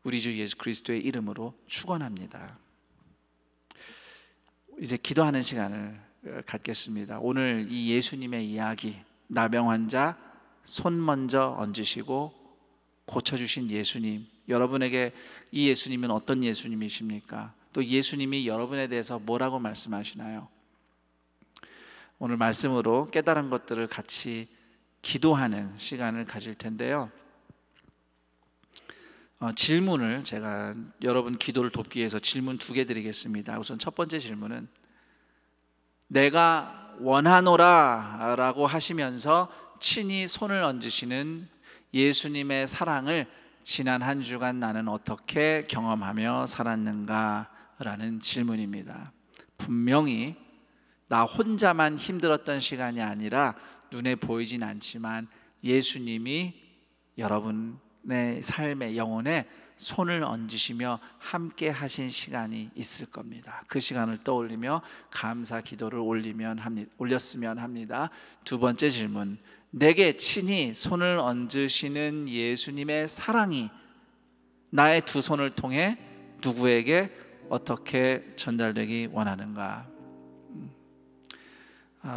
우리 주 예수 그리스도의 이름으로 축원합니다. 이제 기도하는 시간을 갖겠습니다. 오늘 이 예수님의 이야기, 나병 환자 손 먼저 얹으시고 고쳐주신 예수님, 여러분에게 이 예수님은 어떤 예수님이십니까? 또 예수님이 여러분에 대해서 뭐라고 말씀하시나요? 오늘 말씀으로 깨달은 것들을 같이 기도하는 시간을 가질 텐데요. 질문을 제가 여러분 기도를 돕기 위해서 질문 2개 드리겠습니다. 우선 첫 번째 질문은 내가 원하노라 라고 하시면서 친히 손을 얹으시는 예수님의 사랑을 지난 한 주간 나는 어떻게 경험하며 살았는가 라는 질문입니다. 분명히 나 혼자만 힘들었던 시간이 아니라 눈에 보이진 않지만 예수님이 여러분의 삶의 영혼에 손을 얹으시며 함께 하신 시간이 있을 겁니다. 그 시간을 떠올리며 감사 기도를 올렸으면 합니다. 두 번째 질문, 내게 친히 손을 얹으시는 예수님의 사랑이 나의 두 손을 통해 누구에게 어떻게 전달되기 원하는가?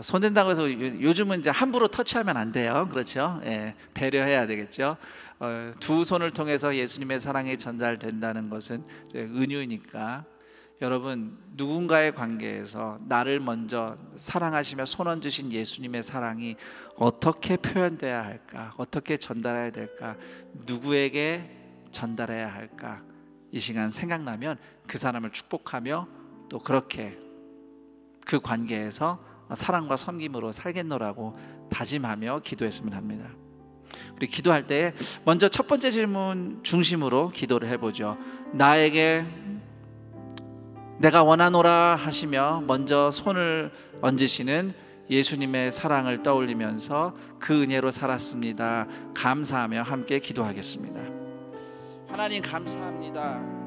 손 댄다고 해서 요즘은 이제 함부로 터치하면 안 돼요. 그렇죠? 예, 배려해야 되겠죠. 두 손을 통해서 예수님의 사랑이 전달된다는 것은 은유니까 여러분, 누군가의 관계에서 나를 먼저 사랑하시며 손 얹으신 예수님의 사랑이 어떻게 표현돼야 할까? 어떻게 전달해야 될까? 누구에게 전달해야 할까? 이 시간 생각나면 그 사람을 축복하며 또 그렇게 그 관계에서 사랑과 섬김으로 살겠노라고 다짐하며 기도했으면 합니다. 우리 기도할 때 먼저 첫 번째 질문 중심으로 기도를 해보죠. 나에게 내가 원하노라 하시며 먼저 손을 얹으시는 예수님의 사랑을 떠올리면서 그 은혜로 살았습니다. 감사하며 함께 기도하겠습니다. 하나님 감사합니다.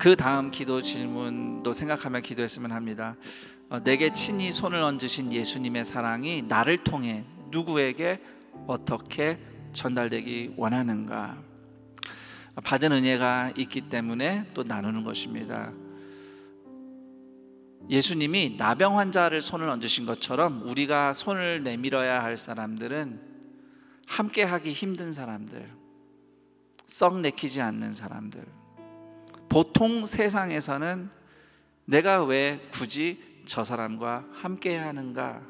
그 다음 기도 질문도 생각하며 기도했으면 합니다. 내게 친히 손을 얹으신 예수님의 사랑이 나를 통해 누구에게 어떻게 전달되기 원하는가? 받은 은혜가 있기 때문에 또 나누는 것입니다. 예수님이 나병 환자를 손을 얹으신 것처럼 우리가 손을 내밀어야 할 사람들은 함께 하기 힘든 사람들, 썩 내키지 않는 사람들, 보통 세상에서는 내가 왜 굳이 저 사람과 함께 하는가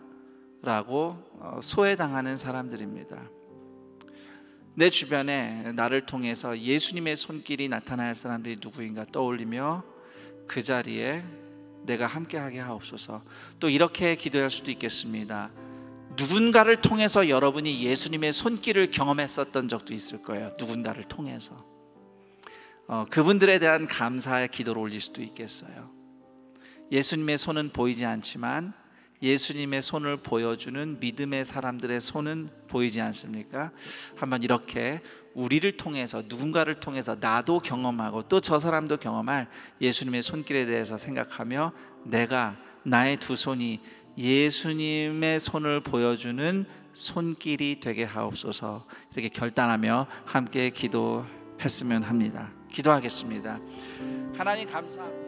라고 소외당하는 사람들입니다. 내 주변에 나를 통해서 예수님의 손길이 나타나야 할 사람들이 누구인가 떠올리며 그 자리에 내가 함께하게 하옵소서. 또 이렇게 기도할 수도 있겠습니다. 누군가를 통해서 여러분이 예수님의 손길을 경험했었던 적도 있을 거예요. 누군가를 통해서 그분들에 대한 감사의 기도를 올릴 수도 있겠어요. 예수님의 손은 보이지 않지만 예수님의 손을 보여주는 믿음의 사람들의 손은 보이지 않습니까? 한번 이렇게 우리를 통해서, 누군가를 통해서 나도 경험하고 또 저 사람도 경험할 예수님의 손길에 대해서 생각하며 내가, 나의 두 손이 예수님의 손을 보여주는 손길이 되게 하옵소서. 이렇게 결단하며 함께 기도했으면 합니다. 기도하겠습니다. 하나님 감사합니다.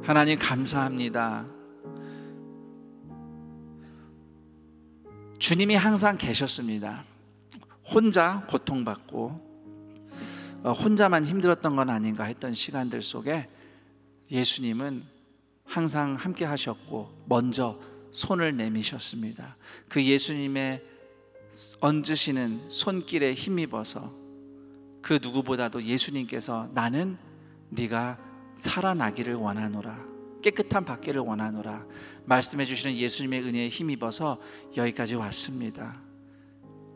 하나님 감사합니다. 주님이 항상 계셨습니다. 혼자 고통받고 혼자만 힘들었던 건 아닌가 했던 시간들 속에 예수님은 항상 함께 하셨고 먼저 손을 내미셨습니다. 그 예수님의 얹으시는 손길에 힘입어서 그 누구보다도 예수님께서 나는 네가 살아나기를 원하노라, 깨끗한 받기를 원하노라 말씀해 주시는 예수님의 은혜에 힘입어서 여기까지 왔습니다.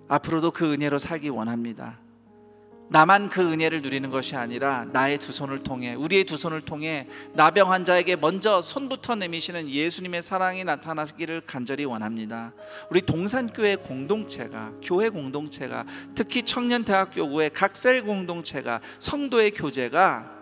앞으로도 그 은혜로 살기 원합니다. 나만 그 은혜를 누리는 것이 아니라 나의 두 손을 통해, 우리의 두 손을 통해 나병 환자에게 먼저 손부터 내미시는 예수님의 사랑이 나타나기를 간절히 원합니다. 우리 동산교회 공동체가, 교회 공동체가, 특히 청년대학교구의 각셀 공동체가, 성도의 교제가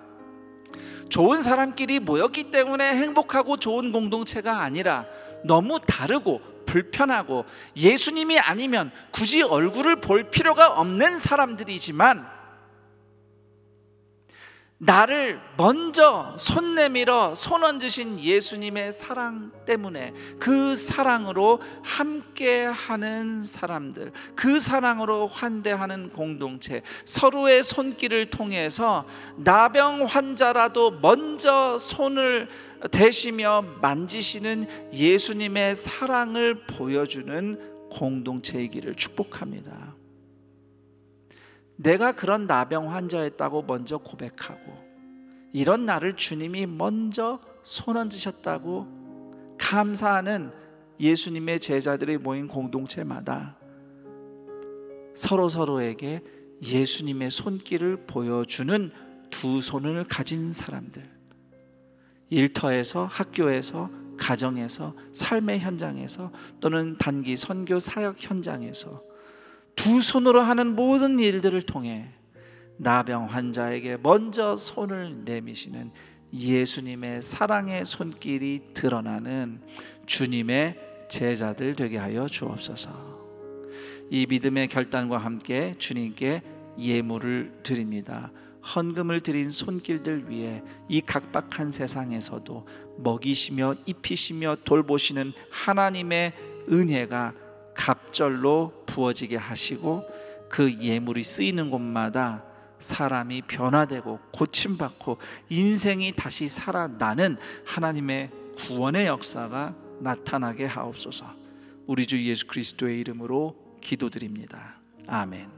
좋은 사람끼리 모였기 때문에 행복하고 좋은 공동체가 아니라 너무 다르고 불편하고 예수님이 아니면 굳이 얼굴을 볼 필요가 없는 사람들이지만 나를 먼저 손 내밀어 손 얹으신 예수님의 사랑 때문에 그 사랑으로 함께하는 사람들, 그 사랑으로 환대하는 공동체, 서로의 손길을 통해서 나병 환자라도 먼저 손을 대시며 만지시는 예수님의 사랑을 보여주는 공동체이기를 축복합니다. 내가 그런 나병 환자였다고 먼저 고백하고 이런 나를 주님이 먼저 손얹으셨다고 감사하는 예수님의 제자들이 모인 공동체마다 서로에게 예수님의 손길을 보여주는 두 손을 가진 사람들, 일터에서, 학교에서, 가정에서, 삶의 현장에서 또는 단기 선교 사역 현장에서 두 손으로 하는 모든 일들을 통해 나병 환자에게 먼저 손을 내미시는 예수님의 사랑의 손길이 드러나는 주님의 제자들 되게 하여 주옵소서. 이 믿음의 결단과 함께 주님께 예물을 드립니다. 헌금을 드린 손길들 위해 이 각박한 세상에서도 먹이시며 입히시며 돌보시는 하나님의 은혜가 갑절로 부어지게 하시고 그 예물이 쓰이는 곳마다 사람이 변화되고 고침받고 인생이 다시 살아나는 하나님의 구원의 역사가 나타나게 하옵소서. 우리 주 예수 그리스도의 이름으로 기도드립니다. 아멘.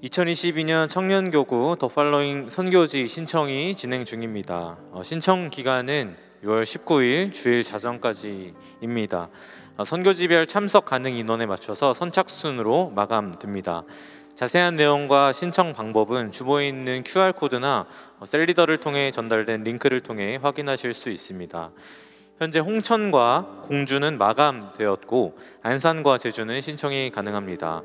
(2022년) 청년교구 더 팔로잉 선교지 신청이 진행 중입니다. 신청 기간은 6월 19일 주일 자정까지입니다. 선교지별 참석 가능 인원에 맞춰서 선착순으로 마감됩니다. 자세한 내용과 신청 방법은 주보에 있는 QR코드나 셀리더를 통해 전달된 링크를 통해 확인하실 수 있습니다. 현재 홍천과 공주는 마감되었고 안산과 제주는 신청이 가능합니다.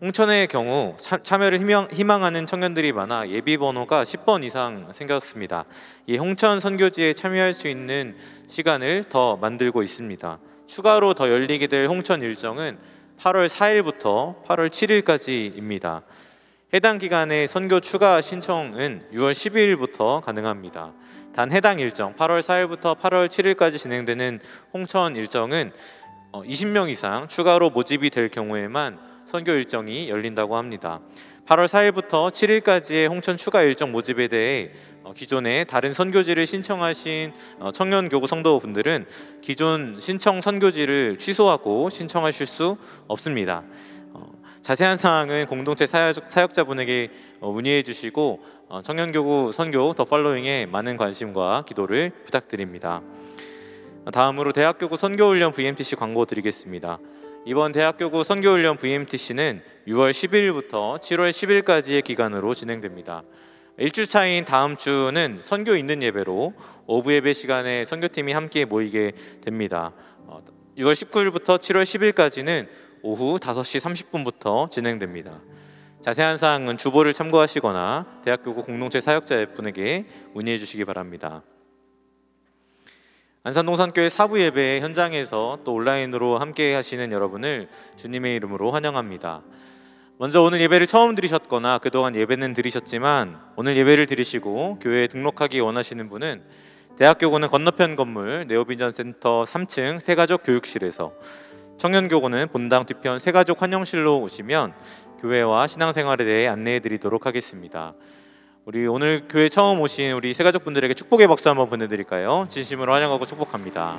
홍천의 경우 참여를 희망하는 청년들이 많아 예비 번호가 10번 이상 생겼습니다. 이 홍천 선교지에 참여할 수 있는 시간을 더 만들고 있습니다. 추가로 더 열리게 될 홍천 일정은 8월 4일부터 8월 7일까지입니다. 해당 기간의 선교 추가 신청은 6월 12일부터 가능합니다. 단 해당 일정 8월 4일부터 8월 7일까지 진행되는 홍천 일정은 20명 이상 추가로 모집이 될 경우에만 선교 일정이 열린다고 합니다. 8월 4일부터 7일까지의 홍천 추가 일정 모집에 대해 기존에 다른 선교지를 신청하신 청년교구 성도분들은 기존 신청 선교지를 취소하고 신청하실 수 없습니다. 자세한 사항은 공동체 사역자분에게 문의해 주시고 청년교구 선교 더 팔로잉에 많은 관심과 기도를 부탁드립니다. 다음으로 대학교구 선교훈련 VMTC 광고 드리겠습니다. 이번 대학교구 선교훈련 VMTC는 6월 10일부터 7월 10일까지의 기간으로 진행됩니다. 일주일 차인 다음 주는 선교 있는 예배로 오후 예배 시간에 선교팀이 함께 모이게 됩니다. 6월 19일부터 7월 10일까지는 오후 5시 30분부터 진행됩니다. 자세한 사항은 주보를 참고하시거나 대학교구 공동체 사역자분에게 문의해 주시기 바랍니다. 안산동산교회 사부 예배 현장에서 또 온라인으로 함께 하시는 여러분을 주님의 이름으로 환영합니다. 먼저 오늘 예배를 처음 드리셨거나 그동안 예배는 드리셨지만 오늘 예배를 드리시고 교회에 등록하기 원하시는 분은 대학교구는 건너편 건물 네오비전 센터 3층 새가족 교육실에서, 청년교구는 본당 뒤편 새가족 환영실로 오시면 교회와 신앙생활에 대해 안내해 드리도록 하겠습니다. 우리 오늘 교회 처음 오신 우리 새가족분들에게 축복의 박수 한번 보내드릴까요? 진심으로 환영하고 축복합니다.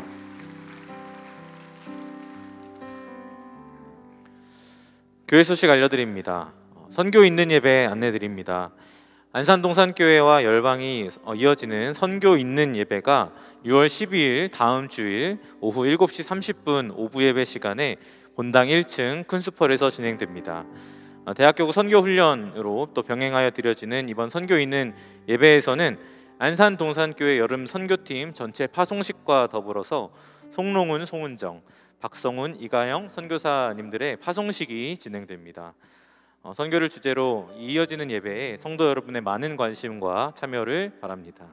교회 소식 알려드립니다. 선교 있는 예배 안내드립니다. 안산동산교회와 열방이 이어지는 선교 있는 예배가 6월 12일 다음 주일 오후 7시 30분 오부 예배 시간에 본당 1층 큰 수펄에서 진행됩니다. 대학교구 선교훈련으로 또 병행하여 드려지는 이번 선교 있는 예배에서는 안산동산교회 여름 선교팀 전체 파송식과 더불어서 송롱훈, 송은정, 박성훈, 이가영 선교사님들의 파송식이 진행됩니다. 선교를 주제로 이어지는 예배에 성도 여러분의 많은 관심과 참여를 바랍니다.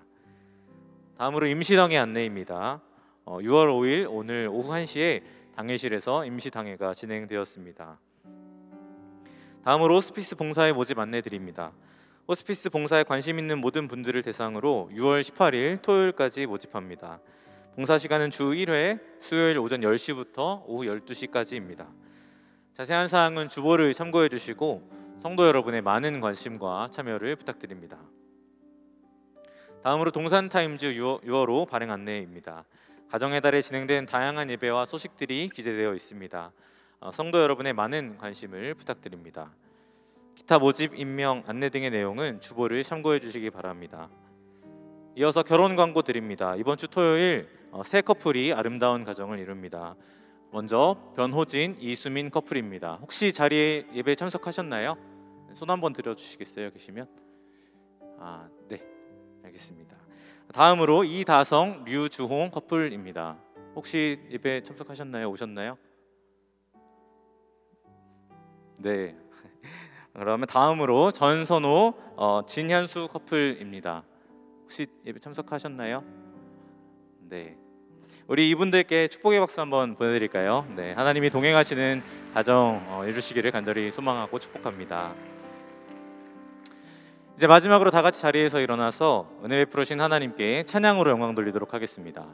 다음으로 임시당회 안내입니다. 6월 5일 오늘 오후 1시에 당회실에서 임시당회가 진행되었습니다. 다음으로 호스피스 봉사의 모집 안내드립니다. 호스피스 봉사에 관심 있는 모든 분들을 대상으로 6월 18일 토요일까지 모집합니다. 봉사 시간은 주 1회 수요일 오전 10시부터 오후 12시까지입니다. 자세한 사항은 주보를 참고해 주시고 성도 여러분의 많은 관심과 참여를 부탁드립니다. 다음으로 동산타임즈 6월호 발행 안내입니다. 가정의 달에 진행된 다양한 예배와 소식들이 기재되어 있습니다. 성도 여러분의 많은 관심을 부탁드립니다. 기타 모집, 임명, 안내 등의 내용은 주보를 참고해 주시기 바랍니다. 이어서 결혼 광고 드립니다. 이번 주 토요일 새 커플이 아름다운 가정을 이룹니다. 먼저 변호진, 이수민 커플입니다. 혹시 자리에 예배에 참석하셨나요? 손 한번 들어주시겠어요? 계시면? 네, 알겠습니다. 다음으로 이다성, 류주홍 커플입니다. 혹시 예배 참석하셨나요? 오셨나요? 네. 그러면 다음으로 전선호, 진현수 커플입니다. 혹시 예배 참석하셨나요? 네. 우리 이분들께 축복의 박수 한번 보내드릴까요? 네, 하나님이 동행하시는 가정 이루시기를 간절히 소망하고 축복합니다. 이제 마지막으로 다 같이 자리에서 일어나서 은혜 베푸신 하나님께 찬양으로 영광 돌리도록 하겠습니다.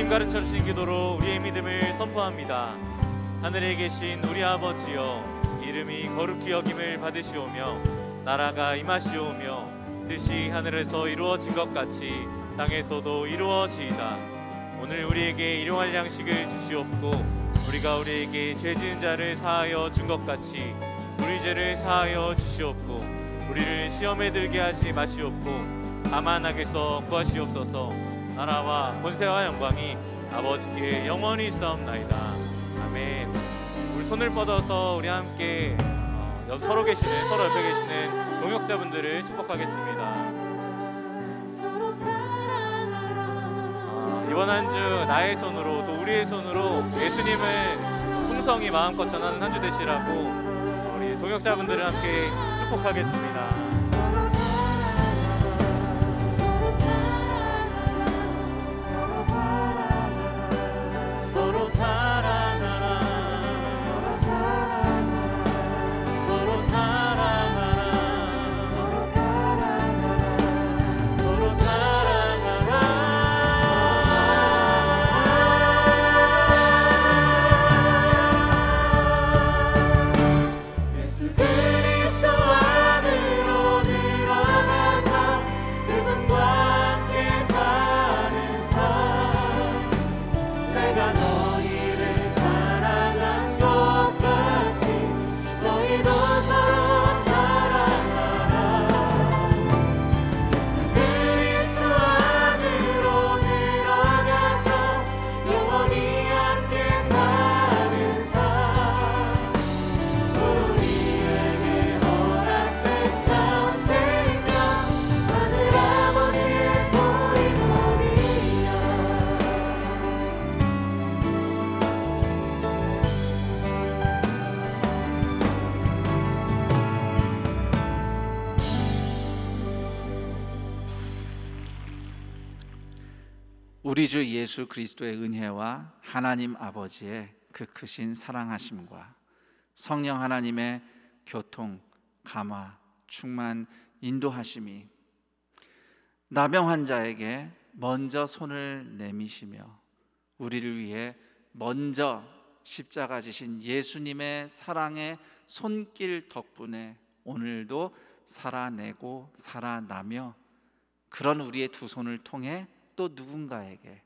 가르쳐 주신 기도로 우리의 믿음을 선포합니다. 하늘에 계신 우리 아버지여, 이름이 거룩히 여김을 받으시오며 나라가 임하시오며 뜻이 하늘에서 이루어진 것 같이 땅에서도 이루어지이다. 오늘 우리에게 일용할 양식을 주시옵고 우리가 우리에게 죄 지은 자를 사하여 준 것 같이 우리 죄를 사하여 주시옵고 우리를 시험에 들게 하지 마시옵고 다만 악에서 구하시옵소서. 나라와 권세와 영광이 아버지께 영원히 있사옵나이다. 아멘. 우리 손을 뻗어서 우리 함께 서로 옆에 계시는 동역자분들을 축복하겠습니다. 이번 한 주 나의 손으로 또 우리의 손으로 예수님을 풍성히 마음껏 전하는 한 주 되시라고 우리 동역자분들을 함께 축복하겠습니다. 서로 사랑하라. 서로 사랑하라. 서로 사랑하라. 예수 그리스도 안으로 우리 주 예수 그리스도의 은혜와 하나님 아버지의 그 크신 사랑하심과 성령 하나님의 교통, 감화, 충만, 인도하심이 나병 환자에게 먼저 손을 내미시며 우리를 위해 먼저 십자가 지신 예수님의 사랑의 손길 덕분에 오늘도 살아내고 살아나며 그런 우리의 두 손을 통해 또 누군가에게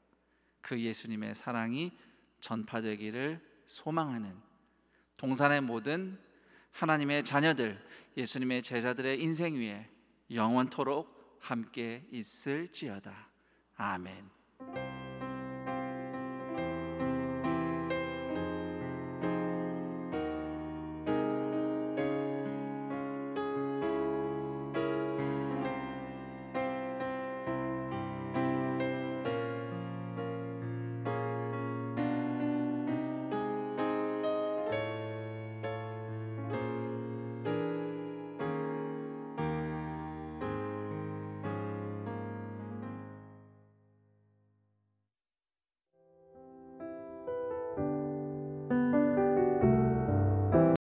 그 예수님의 사랑이 전파되기를 소망하는 동산의 모든 하나님의 자녀들, 예수님의 제자들의 인생 위에 영원토록 함께 있을지어다. 아멘.